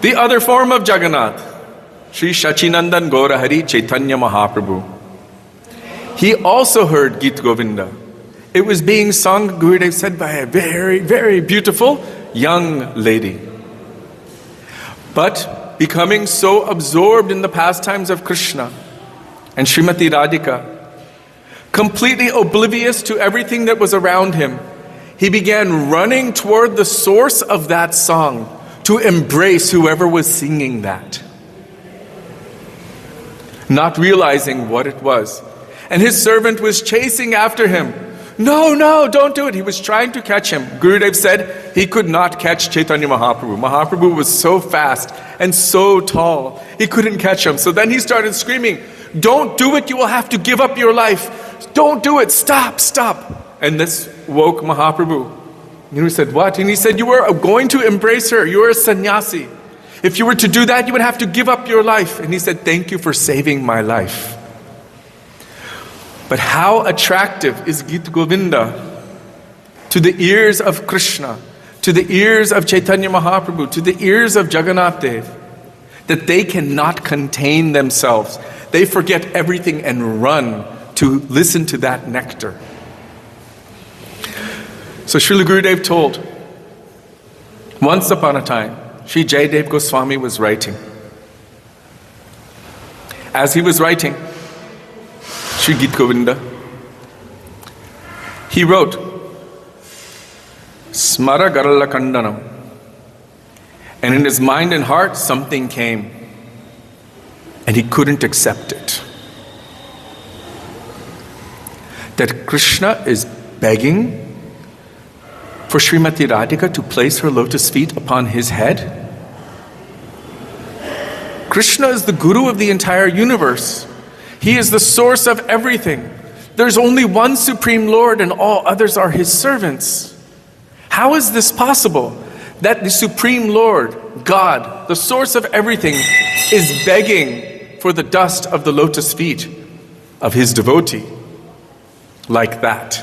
the other form of Jagannath, Sri Shachinandan Gaurahari Chaitanya Mahaprabhu. He also heard Gita Govinda. It was being sung, Gurudev said, by a very, very beautiful young lady. But becoming so absorbed in the pastimes of Krishna and Srimati Radhika, completely oblivious to everything that was around him, he began running toward the source of that song to embrace whoever was singing that, not realizing what it was. And his servant was chasing after him. No, no, don't do it. He was trying to catch him. Gurudev said he could not catch Chaitanya Mahaprabhu. Mahaprabhu was so fast and so tall, he couldn't catch him. So then he started screaming, don't do it, you will have to give up your life. Don't do it, stop, stop. And this woke Mahaprabhu. And he said, what? And he said, you were going to embrace her, you are a sannyasi. If you were to do that, you would have to give up your life. And he said, thank you for saving my life. But how attractive is Gita Govinda to the ears of Krishna, to the ears of Chaitanya Mahaprabhu, to the ears of Jagannath Dev, that they cannot contain themselves. They forget everything and run to listen to that nectar. So Srila Gurudev told, once upon a time, Sri Jayadev Goswami was writing. As he was writing Sri Gita Govinda, he wrote, Smara Garala Kandanam. And in his mind and heart, something came. And he couldn't accept it. That Krishna is begging for Srimati Radhika to place her lotus feet upon his head. Krishna is the guru of the entire universe. He is the source of everything. There's only one Supreme Lord and all others are His servants. How is this possible? That the Supreme Lord, God, the source of everything, is begging for the dust of the lotus feet of His devotee. Like that.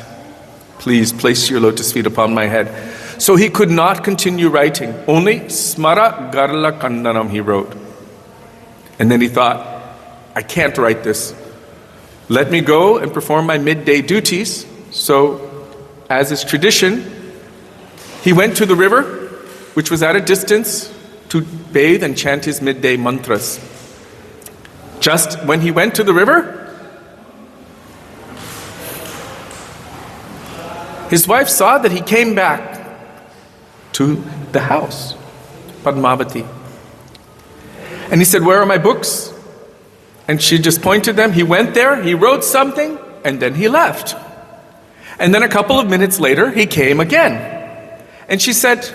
Please place your lotus feet upon my head. So he could not continue writing. Only Smara Garla Kandanam he wrote. And then he thought, I can't write this. Let me go and perform my midday duties. So, as is tradition, he went to the river, which was at a distance, to bathe and chant his midday mantras. Just when he went to the river, his wife saw that he came back to the house, Padmavati. And he said, where are my books? And she just pointed them. He went there, he wrote something, and then he left. And then a couple of minutes later, he came again. And she said,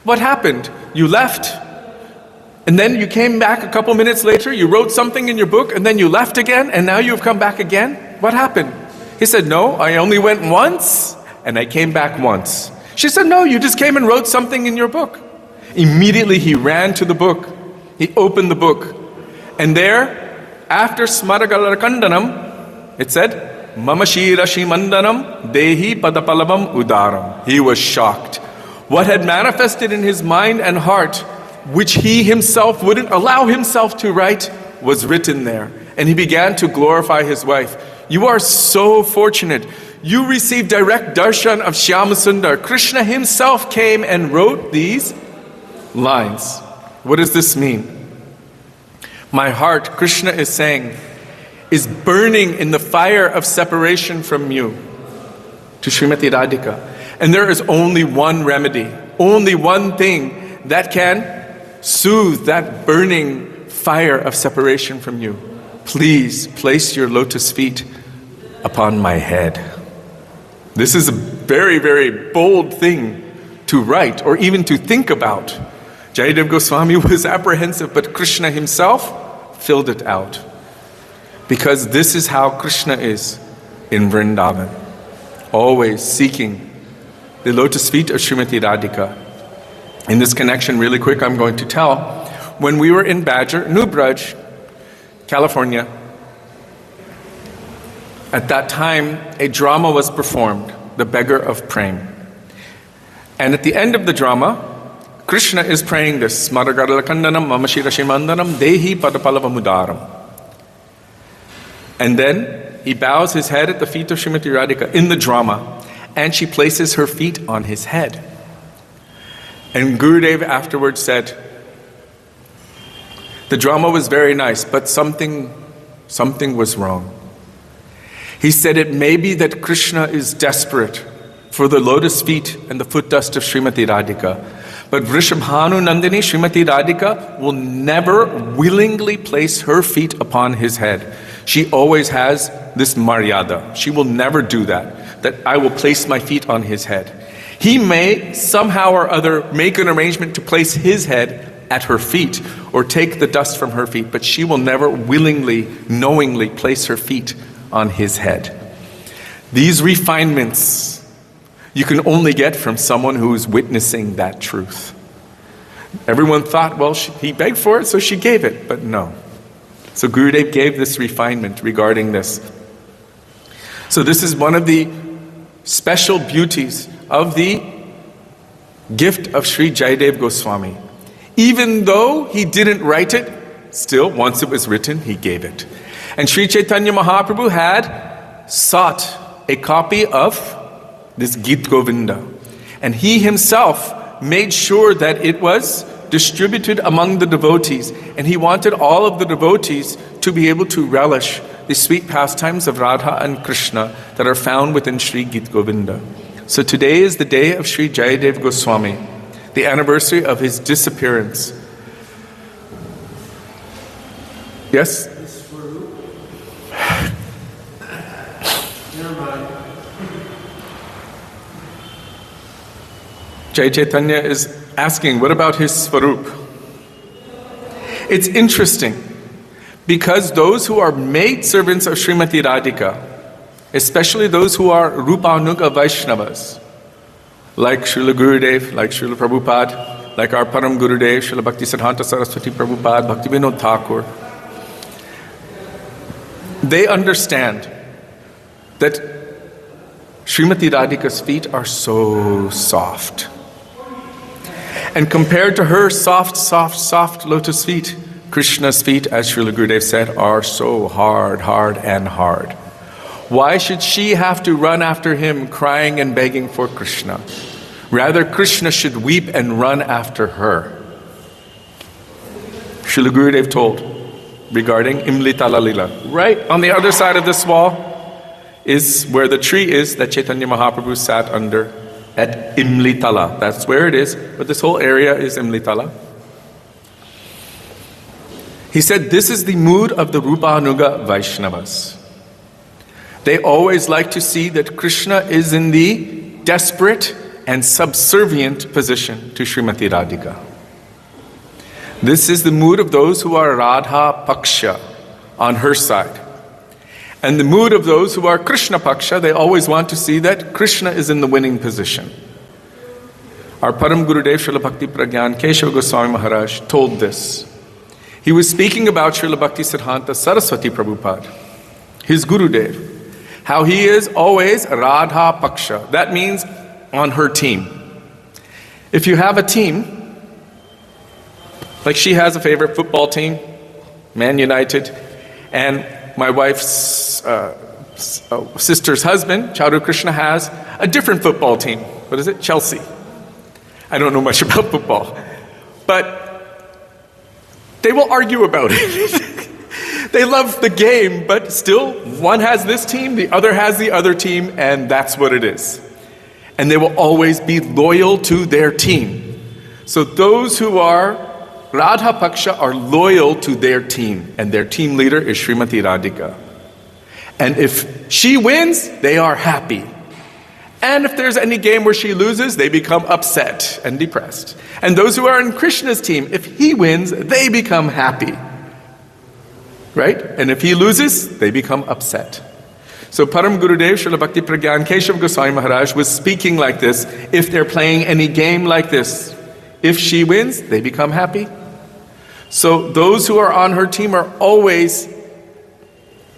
what happened? You left, and then you came back a couple minutes later, you wrote something in your book, and then you left again, and now you've come back again? What happened? He said, no, I only went once, and I came back once. She said, no, you just came and wrote something in your book. Immediately he ran to the book. He opened the book. And there, after Smaragala Kandanam, it said, Mama Shira Shimandanam Dehi Padapalavam Udaram. He was shocked. What had manifested in his mind and heart, which he himself wouldn't allow himself to write, was written there. And he began to glorify his wife. You are so fortunate. You received direct darshan of Shyamasundar. Krishna himself came and wrote these lines. What does this mean? My heart, Krishna is saying, is burning in the fire of separation from you, to Srimati Radhika. And there is only one remedy, only one thing that can soothe that burning fire of separation from you. Please place your lotus feet upon my head. This is a very, very bold thing to write or even to think about. Jayadev Goswami was apprehensive, but Krishna himself filled it out. Because this is how Krishna is in Vrindavan. Always seeking the lotus feet of Srimati Radhika. In this connection, really quick, I'm going to tell. When we were in Badger, New Braj, California, at that time, a drama was performed, The Beggar of Prem. And at the end of the drama, Krishna is praying this, Smaragarala Kandanam, Mamashira Shimandanam, Dehi Padapalavamudaram. And then he bows his head at the feet of Srimati Radhika in the drama, and she places her feet on his head. And Gurudev afterwards said, the drama was very nice, but something was wrong. He said it may be that Krishna is desperate for the lotus feet and the foot dust of Srimati Radhika. But Vrishabhanu Nandini, Srimati Radhika, will never willingly place her feet upon his head. she always has this maryada. She will never do that I will place my feet on his head. He may somehow or other make an arrangement to place his head at her feet or take the dust from her feet, but she will never willingly, knowingly place her feet on his head. These refinements you can only get from someone who is witnessing that truth. Everyone thought, well, he begged for it, so she gave it, but no. So Gurudev gave this refinement regarding this. So this is one of the special beauties of the gift of Sri Jayadev Goswami. Even though he didn't write it, still, once it was written, he gave it. And Sri Chaitanya Mahaprabhu had sought a copy of this Git Govinda. And he himself made sure that it was distributed among the devotees. And he wanted all of the devotees to be able to relish the sweet pastimes of Radha and Krishna that are found within Sri Git Govinda. So today is the day of Sri Jayadev Goswami, the anniversary of his disappearance. Yes? Jai Chaitanya is asking, what about his Svarup? It's interesting, because those who are maid servants of Srimati Radhika, especially those who are Rupanuga Vaishnavas, like Srila Gurudev, like Srila Prabhupada, like our Param Gurudev, Srila Bhaktisiddhanta Saraswati Prabhupada, Bhaktivinoda Thakur, they understand that Srimati Radhika's feet are so soft. And compared to her soft lotus feet, Krishna's feet, as Srila Gurudev said, are so hard. Why should she have to run after him crying and begging for Krishna? Rather, Krishna should weep and run after her. Srila Gurudev told regarding Imlitala Lila. Right on the other side of this wall is where the tree is that Chaitanya Mahaprabhu sat under at Imlitala. That's where it is, but this whole area is Imlitala. He said this is the mood of the Rupanuga Vaishnavas. They always like to see that Krishna is in the desperate and subservient position to Srimati Radhika. This is the mood of those who are Radha Paksha, on her side. And the mood of those who are Krishna Paksha, they always want to see that Krishna is in the winning position. Our Param Gurudev Srila Bhakti Pragyan Keshav Goswami Maharaj told this. He was speaking about Srila Bhaktisiddhanta Saraswati Prabhupada, his Gurudev, how he is always Radha Paksha. That means on her team. If you have a team, like she has a favorite football team, Man United, and my wife's sister's husband, Charu Krishna, has a different football team. What is it? Chelsea. I don't know much about football. But they will argue about it. They love the game, but still, one has this team, the other has the other team, and that's what it is. And they will always be loyal to their team. So those who are Radha Paksha are loyal to their team, and their team leader is Srimati Radhika. And if she wins, they are happy. And if there's any game where she loses, they become upset and depressed. And those who are in Krishna's team, if he wins, they become happy. Right? And if he loses, they become upset. So Param Gurudev Srila Bhakti Pragyan Keshav Goswami Maharaj was speaking like this. If they're playing any game like this, if she wins, they become happy. So those who are on her team are always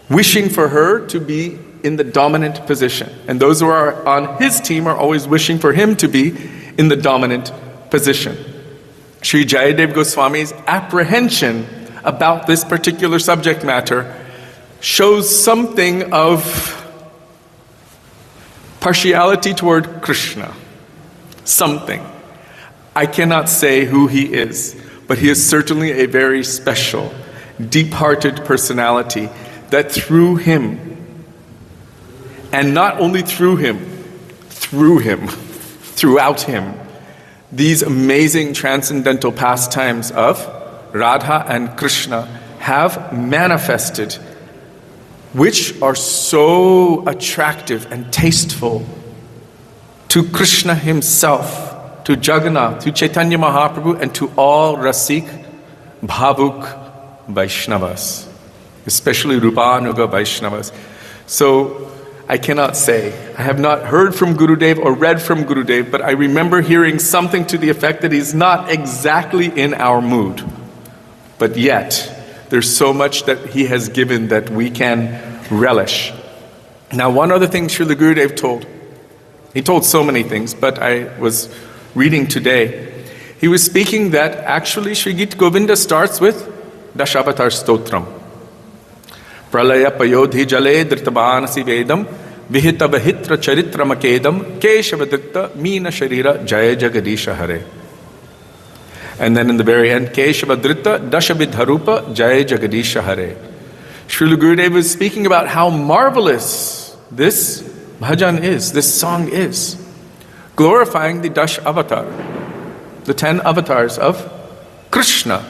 wishing for her to be in the dominant position. And those who are on his team are always wishing for him to be in the dominant position. Sri Jayadev Goswami's apprehension about this particular subject matter shows something of partiality toward Krishna. Something. I cannot say who he is, but he is certainly a very special, deep-hearted personality that through him, and not only through him, throughout him, these amazing transcendental pastimes of Radha and Krishna have manifested which are so attractive and tasteful to Krishna himself, to Jagannath, to Chaitanya Mahaprabhu, and to all Rasik, Bhavuk Vaishnavas, especially Rupanuga Vaishnavas. So I cannot say, I have not heard from Gurudev or read from Gurudev, but I remember hearing something to the effect that he's not exactly in our mood. But yet, there's so much that he has given that we can relish. Now, one other thing Srila Gurudev told. He told so many things, but I was reading today. He was speaking that actually Sri Gita Govinda starts with Dashavatar Stotram. Pralaya payodhi jale dritabanasi vedam vihita vahitra charitra makedam keshavadritta meena sharira jaya jagadisha hare. And then in the very end, keshavadritta dashavidharupa jaya jagadisha hare. Srila Gurudev was speaking about how marvelous this bhajan is, this song is, glorifying the Dash Avatar, the 10 avatars of Krishna.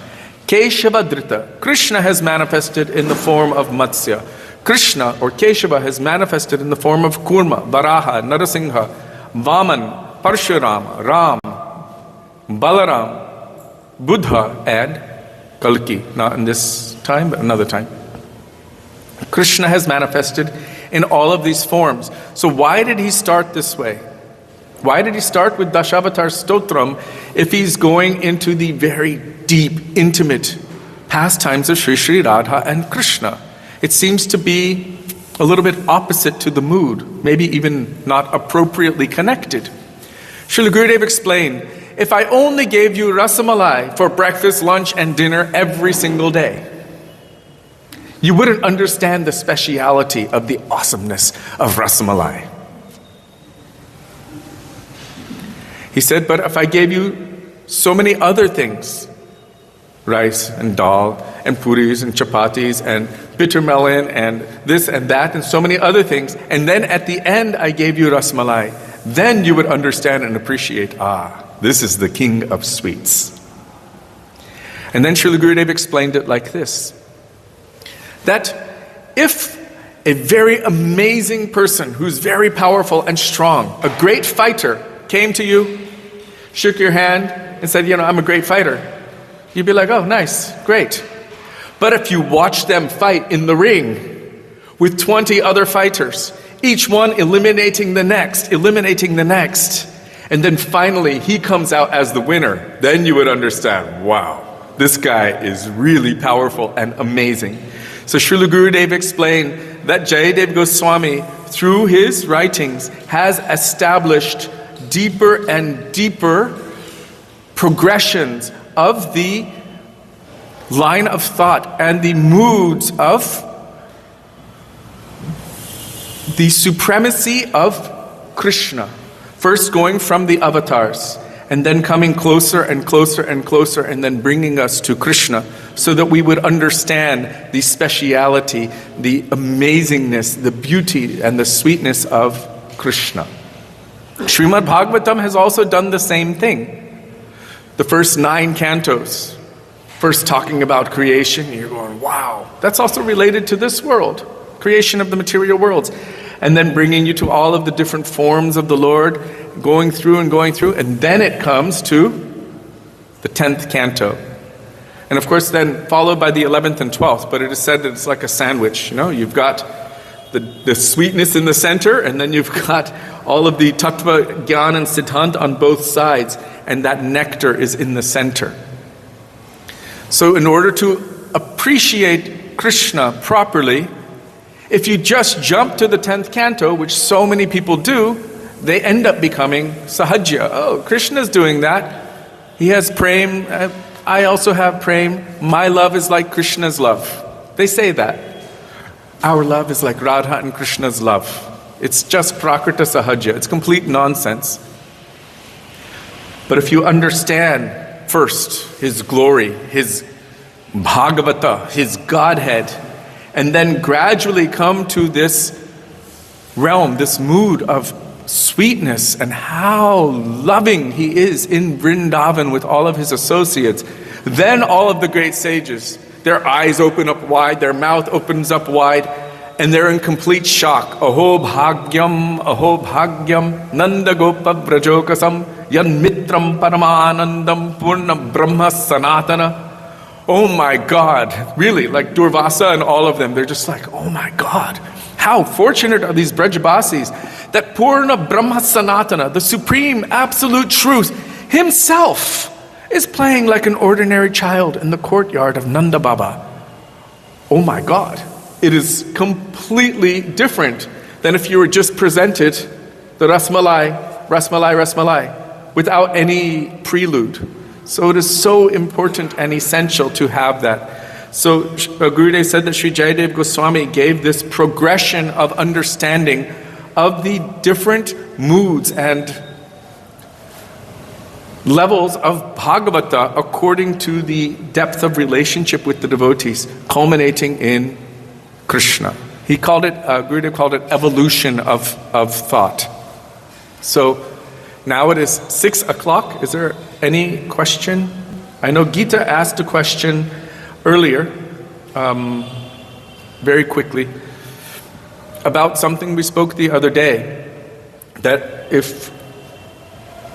Keshavadrita. Krishna has manifested in the form of Matsya. Krishna or Keshava has manifested in the form of Kurma, Varaha, Narasingha, Vaman, Parshurama, Ram, Balaram, Buddha, and Kalki. Not in this time, but another time. Krishna has manifested in all of these forms. So why did he start this way? Why did he start with Dashavatar Stotram if he's going into the very deep, intimate pastimes of Sri Sri Radha and Krishna? It seems to be a little bit opposite to the mood, maybe even not appropriately connected. Srila Gurudev explained, if I only gave you rasamalai for breakfast, lunch, and dinner every single day, you wouldn't understand the speciality of the awesomeness of rasamalai. He said, but if I gave you so many other things, rice and dal and puris and chapatis and bitter melon and this and that and so many other things, and then at the end I gave you rasmalai, then you would understand and appreciate, this is the king of sweets. And then Srila Gurudev explained it like this, that if a very amazing person who's very powerful and strong, a great fighter, came to you, shook your hand, and said, I'm a great fighter, you'd be like, oh, nice, great. But if you watch them fight in the ring with 20 other fighters, each one eliminating the next, and then finally he comes out as the winner, then you would understand, wow, this guy is really powerful and amazing. So Srila Gurudev explained that Jayadev Goswami, through his writings, has established deeper and deeper progressions of the line of thought and the moods of the supremacy of Krishna. First going from the avatars, and then coming closer and closer and closer, and then bringing us to Krishna, so that we would understand the speciality, the amazingness, the beauty, and the sweetness of Krishna. Srimad Bhagavatam has also done the same thing. The first 9 cantos, first talking about creation, you're going, wow, that's also related to this world, creation of the material worlds. And then bringing you to all of the different forms of the Lord, going through, and then it comes to the 10th canto. And of course then followed by the 11th and 12th, but it is said that it's like a sandwich, you've got the sweetness in the center, and then you've got all of the tattva, gyan, and siddhant on both sides, and that nectar is in the center. So in order to appreciate Krishna properly, if you just jump to the 10th canto, which so many people do, they end up becoming sahajya. Oh, Krishna's doing that. He has prem, I also have prem. My love is like Krishna's love. They say that. Our love is like Radha and Krishna's love. It's just prakrita sahajya. It's complete nonsense. But if you understand first his glory, his Bhagavata, his Godhead, and then gradually come to this realm, this mood of sweetness and how loving he is in Vrindavan with all of his associates, then all of the great sages, their eyes open up wide, their mouth opens up wide, And they're in complete shock. Aho bhagyam, nanda gopa vrajokasam, yan mitram paramanandam purna brahma sanatana. Oh my God, really, like Durvasa and all of them, they're just like, oh my God, how fortunate are these Brajabasis that Purna Brahma Sanatana, the supreme absolute truth, himself is playing like an ordinary child in the courtyard of Nanda Baba. Oh my God, it is completely different than if you were just presented the Rasmalai, without any prelude. So it is so important and essential to have that. So Gurudev said that Sri Jayadev Goswami gave this progression of understanding of the different moods and levels of Bhagavata according to the depth of relationship with the devotees, culminating in Krishna. He called it, Gurudev called it evolution of thought. So now it is 6 o'clock. Is there any question? I know Gita asked a question earlier, very quickly, about something we spoke the other day, that if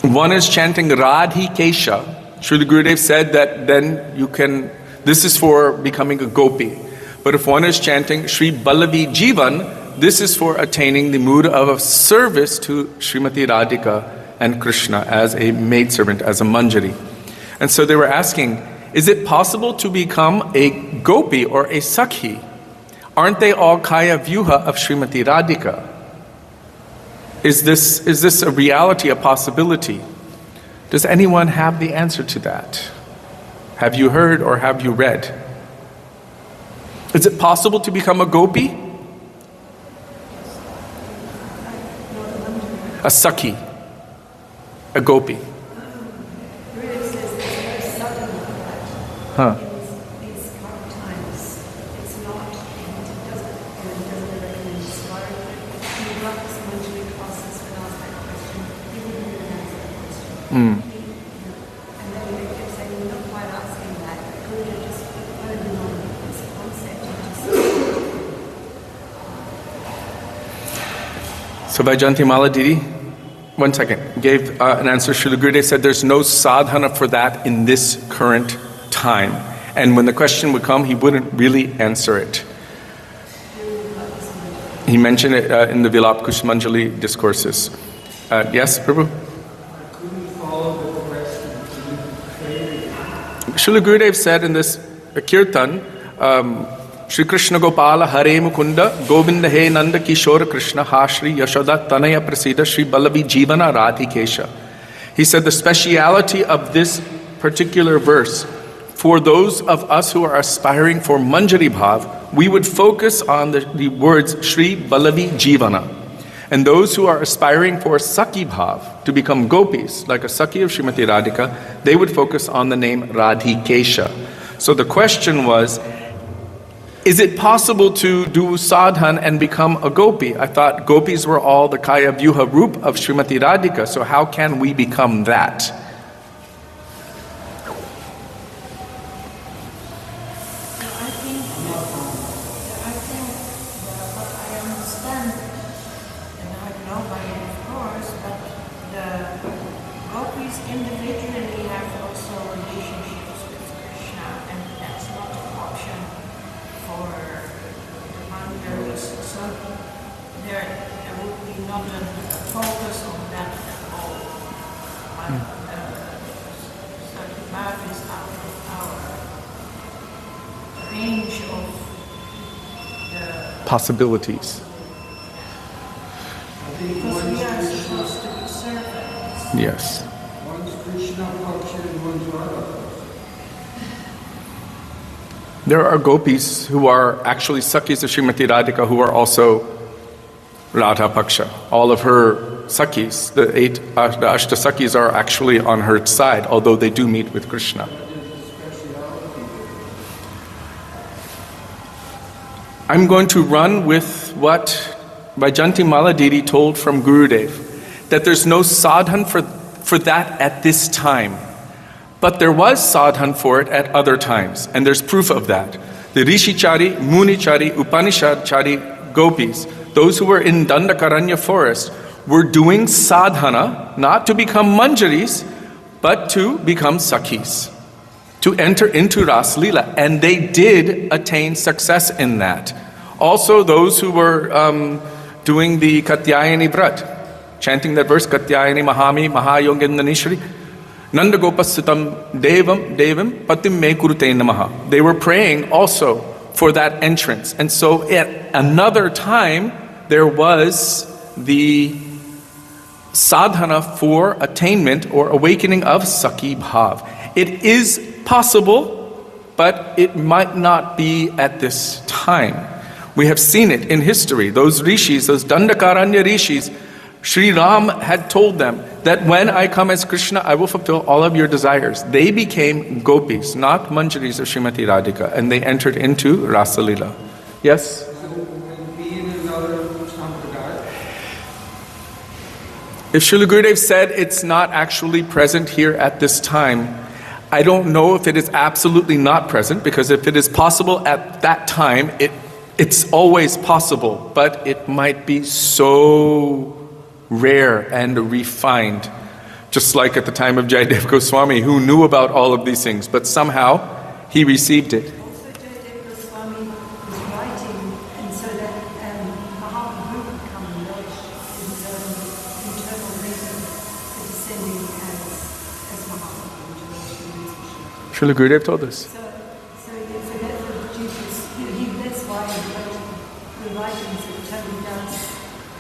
one is chanting Radhi Kesha, Srila Gurudev said that then you can, this is for becoming a gopi. But if one is chanting Sri Ballavi Jivan, this is for attaining the mood of service to Srimati Radhika and Krishna as a maidservant, as a manjari. And so they were asking, is it possible to become a gopi or a sakhi? Aren't they all kaya vyuha of Srimati Radhika? Is this a reality, a possibility? Does anyone have the answer to that? Have you heard or have you read? Is it possible to become a gopi? A sakhi. A gopi. Huh. These current times, it's not, it doesn't recommend inspiring. He got this Manjari classes when asked that question, he wouldn't even answer that question. And then they kept saying, we're not quite asking that. Could you just put it on this concept and just So Vaikuntha Maladidi, 1 second, gave an answer. Srila Gurudev said there's no sadhana for that in this current time. And when the question would come, he wouldn't really answer it. He mentioned it in the Vilap Kusumanjali discourses. Yes, Prabhu? I couldn't follow the question. Srila Gurudev said in this kirtan, Shri Krishna Gopala Hare Mukunda Govinda He Nanda Kishora Krishna Ha Shri Yashoda Tanaya Prasida Shri Ballavi Jivana Radhikesha. He said the speciality of this particular verse, for those of us who are aspiring for Manjari Bhav, we would focus on the words Shri Ballavi Jivana. And those who are aspiring for Sakhi Bhav, to become gopis, like a Sakhi of Srimati Radhika, they would focus on the name Radhikesha. So the question was, is it possible to do sadhan and become a gopi? I thought gopis were all the kaya vyuha roop of Srimati Radhika, so how can we become that? I think what I understand, and I have nobody of course, but the gopis individually have also relationships with Krishna, and that's not an option for the manjaris. So there would be not a focus on that at all. Bhav is out of our range of the, Possibilities. because we are supposed to be servants. Yes. One's Krishna Paksha and one's Radha Paksha. There are gopis who are actually Sakhis of Srimati Radhika who are also Radha Paksha. All of her Sakhis, the Ashta Sakhis, are actually on her side, although they do meet with Krishna. I'm going to run with what Vaikuntha Maladidi told from Gurudev, that there's no sadhan for that at this time. But there was sadhan for it at other times, and there's proof of that. The Rishichari, Munichari, Upanishadchari gopis, those who were in Dandakaranya forest, were doing sadhana, not to become manjaris, but to become sakhis, to enter into Ras Leela. And they did attain success in that. Also, those who were doing the Katyayani Vrat, chanting that verse, Katyayani Mahami Mahayogindanishri, Nanda Gopasutam Devam Patim Me Kurute Namaha. They were praying also for that entrance. And so at another time, there was the sadhana for attainment or awakening of Sakhi Bhav. It is possible, but it might not be at this time. We have seen it in history. Those rishis, those Dandakaranya rishis, Sri Ram had told them that when I come as Krishna, I will fulfill all of your desires. They became gopis, not manjaris of Srimati Radhika, and they entered into Rasa Leela. Yes? So will it be in another sampradaya? If Srila Gurudev said it's not actually present here at this time, I don't know if it is absolutely not present, because if it is possible at that time, it's always possible, but it might be so rare and refined. Just like at the time of Jayadev Goswami, who knew about all of these things, but somehow he received it. Also, Jayadev Goswami was writing, and so that Mahaprabhu would come and nourish his own internal reason for descending as Mahaprabhu into the Srila Gurudev told us. So that's what Jesus, that's why the writings of Tony Dance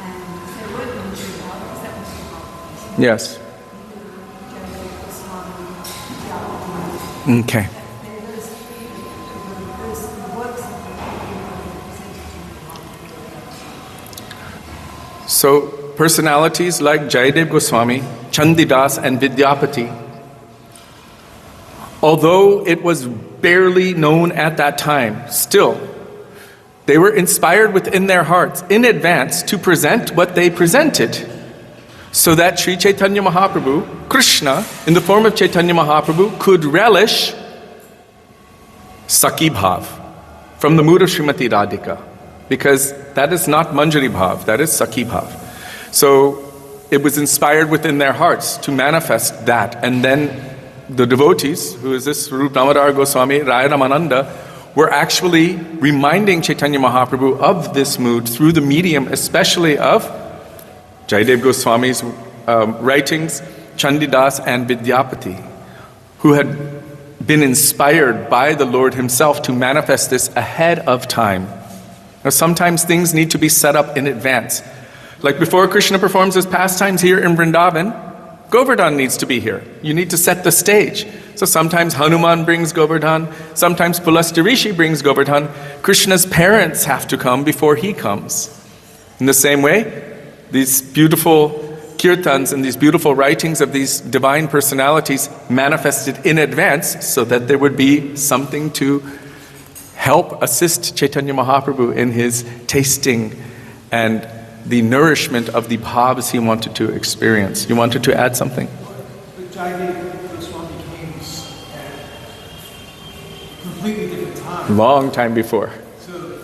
and they were in Judah, because that was Mahaprabhu. Yes. Okay. So personalities like Jayadev Goswami, Chandidas and Vidyapati, although it was barely known at that time, still, they were inspired within their hearts in advance to present what they presented, so that Sri Chaitanya Mahaprabhu, Krishna, in the form of Chaitanya Mahaprabhu, could relish Sakhi Bhav from the mood of Srimati Radhika, because that is not Manjari Bhav, that is Sakhi Bhav. So it was inspired within their hearts to manifest that, and then the devotees, who is this Rup Damodar Goswami, Raya Ramananda, were actually reminding Chaitanya Mahaprabhu of this mood through the medium, especially of Jayadev Goswami's writings, Chandidas and Vidyapati, who had been inspired by the Lord himself to manifest this ahead of time. Now sometimes things need to be set up in advance. Like before Krishna performs his pastimes here in Vrindavan, Govardhan needs to be here. You need to set the stage. So sometimes Hanuman brings Govardhan, sometimes Pulasya Rishi brings Govardhan. Krishna's parents have to come before he comes. In the same way, these beautiful kirtans and these beautiful writings of these divine personalities manifested in advance so that there would be something to help assist Chaitanya Mahaprabhu in his tasting and the nourishment of the bhavas he wanted to experience. You wanted to add something? But Jayadev Goswami came at a completely different time. Long time before. So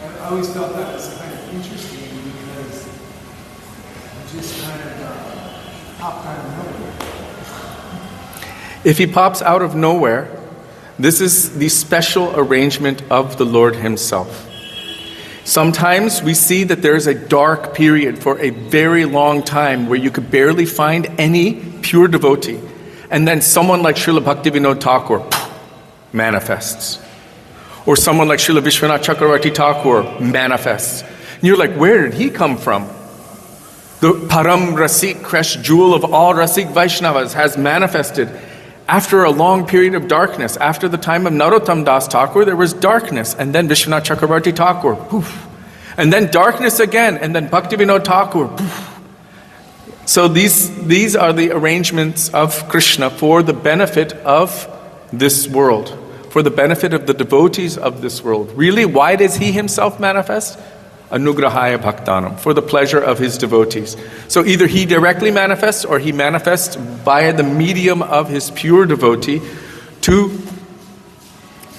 I always felt that was kind of interesting because it just kind of popped out of nowhere. If he pops out of nowhere, this is the special arrangement of the Lord himself. Sometimes we see that there is a dark period for a very long time where you could barely find any pure devotee. And then someone like Srila Bhaktivinoda Thakur manifests. Or someone like Srila Vishwanath Chakravarti Thakur manifests. And you're like, where did he come from? The Param Rasik, Kresh jewel of all Rasik Vaishnavas, has manifested after a long period of darkness. After the time of Narottam Das Thakur, there was darkness, and then Vishwanath Chakravarti Thakur, poof. And then darkness again, and then Bhaktivinoda Thakur, poof. So these are the arrangements of Krishna for the benefit of this world, for the benefit of the devotees of this world. Really, why does he himself manifest? Anugrahaya Bhaktanam, for the pleasure of his devotees. So either he directly manifests or he manifests via the medium of his pure devotee to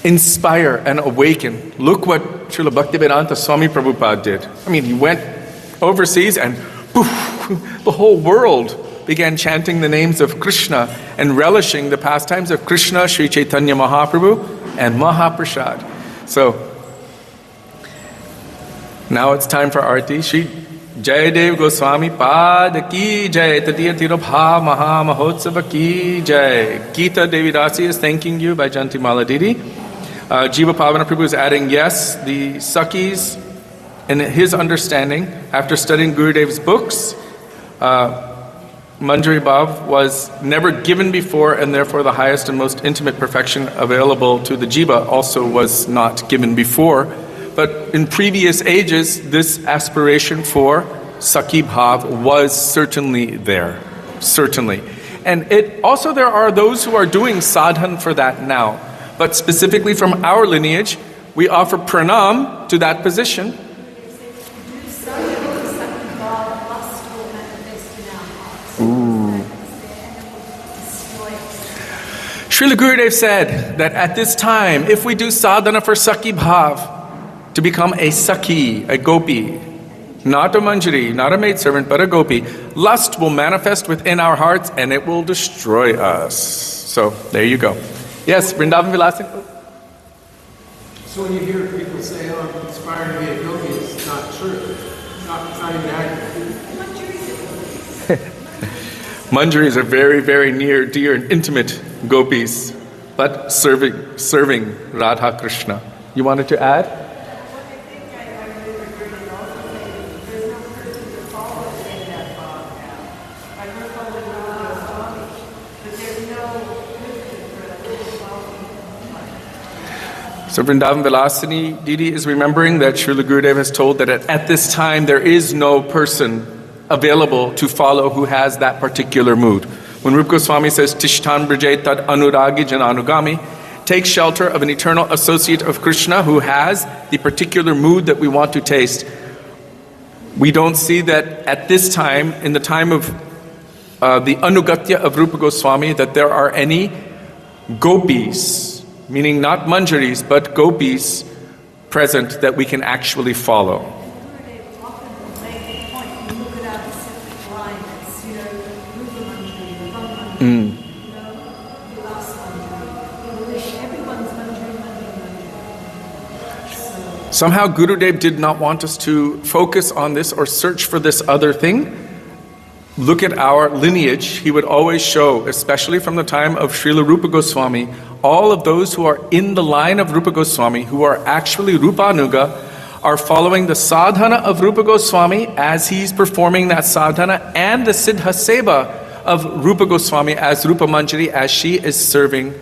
inspire and awaken. Look what Srila Bhaktivedanta Swami Prabhupada did. I mean, he went overseas and poof, the whole world began chanting the names of Krishna and relishing the pastimes of Krishna, Sri Chaitanya Mahaprabhu, and Mahaprasad. So, now it's time for Arti. Shri Jayadev Goswami Pad Ki Jai, Tatiya Tirabha Maha Mahotsava Ki Jai. Geeta Devi Dasi is thanking you by Jantimala Didi. Jiva Pavana Prabhu is adding, yes, the Sakhis, in his understanding, after studying Gurudev's books, Manjari Bhav was never given before, and therefore the highest and most intimate perfection available to the Jiva also was not given before. But in previous ages, this aspiration for Sakhi Bhav was certainly there. Certainly. And also there are those who are doing sadhan for that now. But specifically from our lineage, we offer pranam to that position. Srila Gurudev said that at this time, if we do sadhana for Sakhi Bhav, to become a Sakhi, a gopi, not a manjari, not a maidservant, but a gopi, lust will manifest within our hearts and it will destroy us. So, there you go. Yes, Vrindavan Vilasan. So when you hear people say, oh, I'm inspired to be a yogi, it's not true. Not even accurate. Manjaris are very, very near, dear, and intimate gopis, but serving Radha Krishna. You wanted to add? So Vrindavan Vilasini Didi is remembering that Srila Gurudev has told that at this time there is no person available to follow who has that particular mood. When Rupa Goswami says, Tishtan Brajay Tad Anuragi Jananugami, take shelter of an eternal associate of Krishna who has the particular mood that we want to taste. We don't see that at this time, in the time of the Anugatya of Rupa Goswami, that there are any gopis, meaning not manjaris, but gopis present that we can actually follow. Somehow Gurudev did not want us to focus on this or search for this other thing. Look at our lineage. He would always show, especially from the time of Srila Rupa Goswami, all of those who are in the line of Rupa Goswami, who are actually Rupanuga, are following the sadhana of Rupa Goswami as he's performing that sadhana, and the Siddha Seva of Rupa Goswami as Rupa Manjari, as she is serving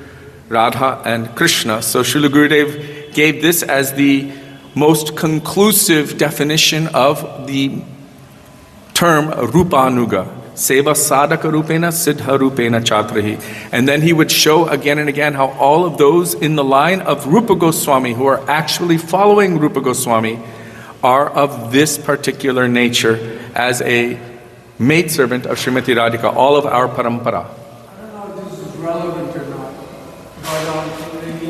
Radha and Krishna. So Srila Gurudev gave this as the most conclusive definition of the term Rupanuga. Seva sadhaka rupena siddha rupena chatrahi. And then he would show again and again how all of those in the line of Rupa Goswami who are actually following Rupa Goswami are of this particular nature as a maidservant of Srimati Radhika, all of our parampara. I don't know if this is relevant or not, but in the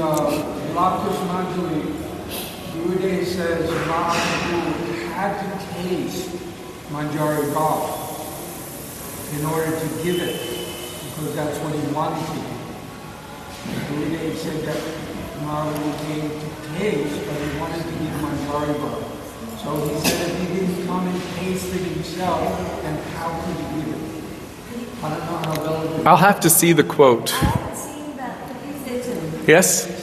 Bhakti Manjali, Gurudev says Mahaprabhu had to taste Manjari Bhav in order to give it, because that's what he wanted to do. Gurudev said that Mahaprabhu came to taste, but he wanted to give Manjari Bhav. So he said if he didn't come and taste it himself, then how could he give it? I don't know how relevant. I'll have to see the quote. I haven't seen that. Yes?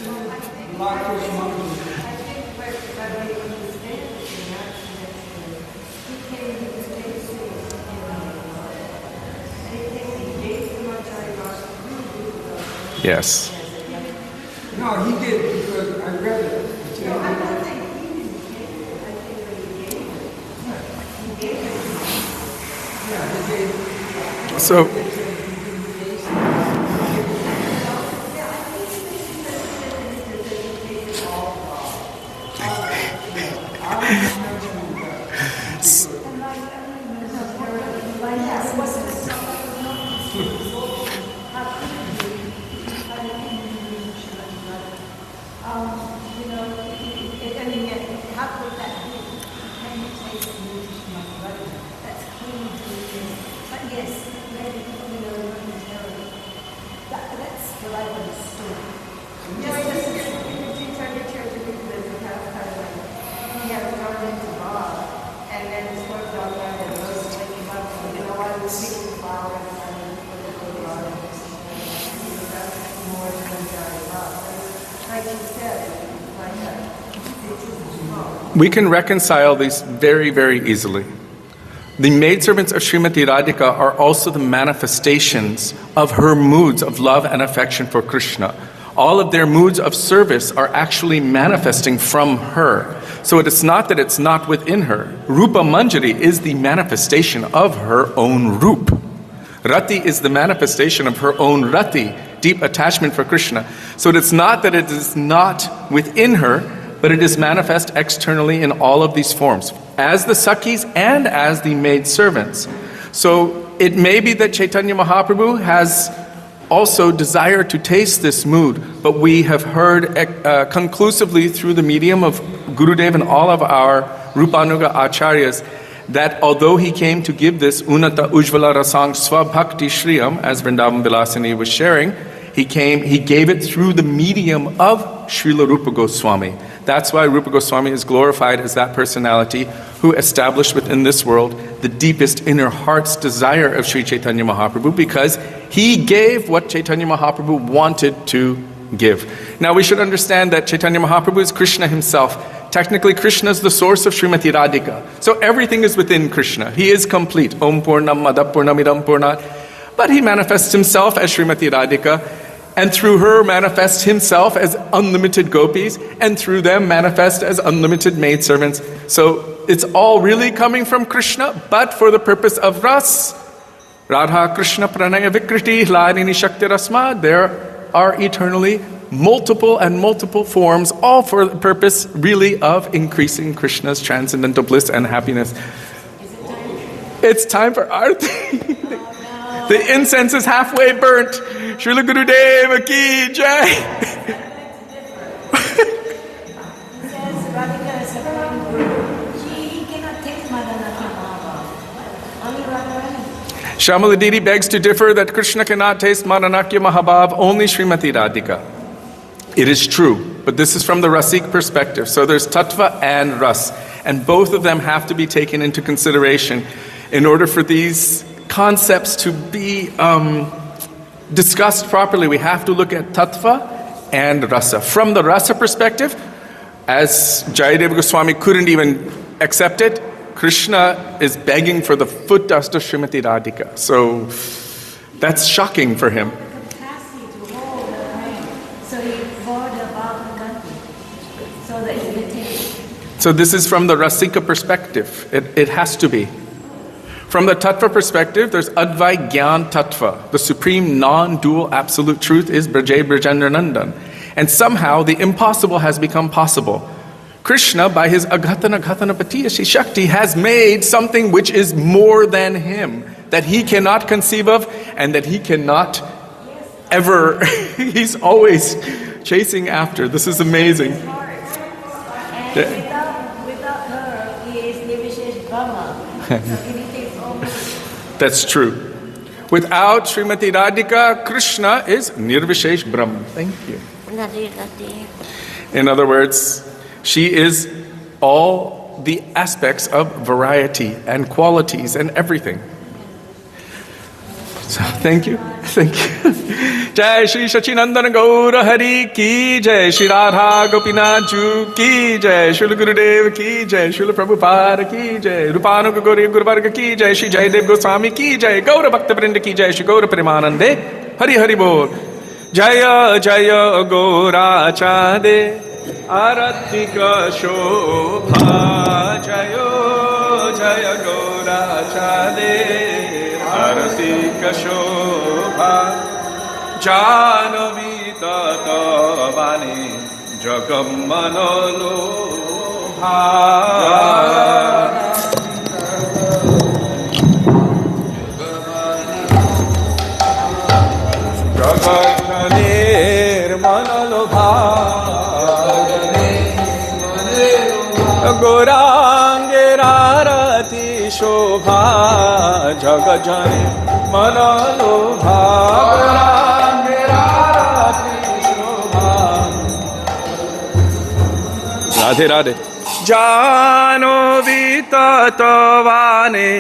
Yes. No, he did, because I read it. So, not with that heat. Can you taste the nutrition of butter? That's clean drinking. But yes, maybe people in the momentarily. That's the right way to do it. He had gone into Bob, and then his work on that, and those waking up, and you know, I was seeking the flower and more than like you said, We can reconcile these very, very easily. The maidservants of Srimati Radhika are also the manifestations of her moods of love and affection for Krishna. All of their moods of service are actually manifesting from her. So it is not that it's not within her. Rupa Manjari is the manifestation of her own Rup. Rati is the manifestation of her own Rati, deep attachment for Krishna. So it's not that it is not within her, but it is manifest externally in all of these forms, as the Sakhis and as the maid servants. So it may be that Chaitanya Mahaprabhu has also desire to taste this mood, but we have heard conclusively through the medium of Gurudev and all of our Rupanuga Acharyas that although he came to give this Unata Ujvala Rasang Swabhakti Shriyam, as Vrindavan Vilasini was sharing, he gave it through the medium of Srila Rupa Goswami. That's why Rupa Goswami is glorified as that personality who established within this world the deepest inner heart's desire of Sri Chaitanya Mahaprabhu, because he gave what Chaitanya Mahaprabhu wanted to give. Now we should understand that Chaitanya Mahaprabhu is Krishna himself. Technically, Krishna is the source of Srimati Radhika. So everything is within Krishna. He is complete. Om Purnam Madap Purnamidam Purnat. But he manifests himself as Srimati Radhika, and through her manifests himself as unlimited gopis, and through them manifest as unlimited maidservants. So it's all really coming from Krishna, but for the purpose of ras. Radha Krishna Pranaya Vikriti Hladini Shakti Rasma, there are eternally multiple and multiple forms, all for the purpose really of increasing Krishna's transcendental bliss and happiness. It's time for Arti. The incense is halfway burnt. Srila Gurudev ki jai. Says Radhika is a fine guru. He cannot take Madanaki Bhava. Only Radharani. Shamaladidi begs to differ that Krishna cannot taste Madanakya Mahabhav, only Srimati Radhika. It is true, but this is from the Rasik perspective. So there's Tattva and Ras, and both of them have to be taken into consideration in order for these concepts to be discussed properly. We have to look at Tattva and Rasa. From the Rasa perspective, as Jayadeva Goswami couldn't even accept it, Krishna is begging for the foot dust of Srimati Radhika. So that's shocking for him. Capacity to hold the rain. So he poured about the country. So that he can take. So this is from the Rasika perspective. It has to be. From the Tattva perspective, there's Advai Gyan Tattva. The supreme non-dual absolute truth is Brajay Brajendra Nandan. And somehow the impossible has become possible. Krishna, by his Aghatana Patiyashi Shakti, has made something which is more than him, that he cannot conceive of and that he cannot ever, he's always chasing after. This is amazing. And without her, he is Nirvishesh Brahma. So anything is almost. That's true. Without Srimati Radhika, Krishna is Nirvishesh Brahman. Thank you. In other words, she is all the aspects of variety and qualities and everything. So thank you. Thank you. Jai Shri Sachinandana Gaura Hari ki Jai, Shri Radha Gopinath Ju ki Jai, Srila Gurudev ki Jai, Srila Prabhupada ki Jai, Rupanuga Gauri Guruvarga ki Jai, Shri Jayadev Goswami ki Jai, Gaura Bhakta Vrinda ki Jai, Shri Gaura Premanande Hari Hari Bol. Jaya Jaya Gaura Chade Aratika Shobha, Jaya Jaya Gaura Chade Aratika Shobha, Janavi Tata Vani Jagam Manolo Ha. Jaganir Manalo Ha. গৌরাঙ্গের Arati Shobha জগজনে মনোলোভা গৌরাঙ্গের Arati Shobha. Radhe Radhe. Jahnavi ততবানে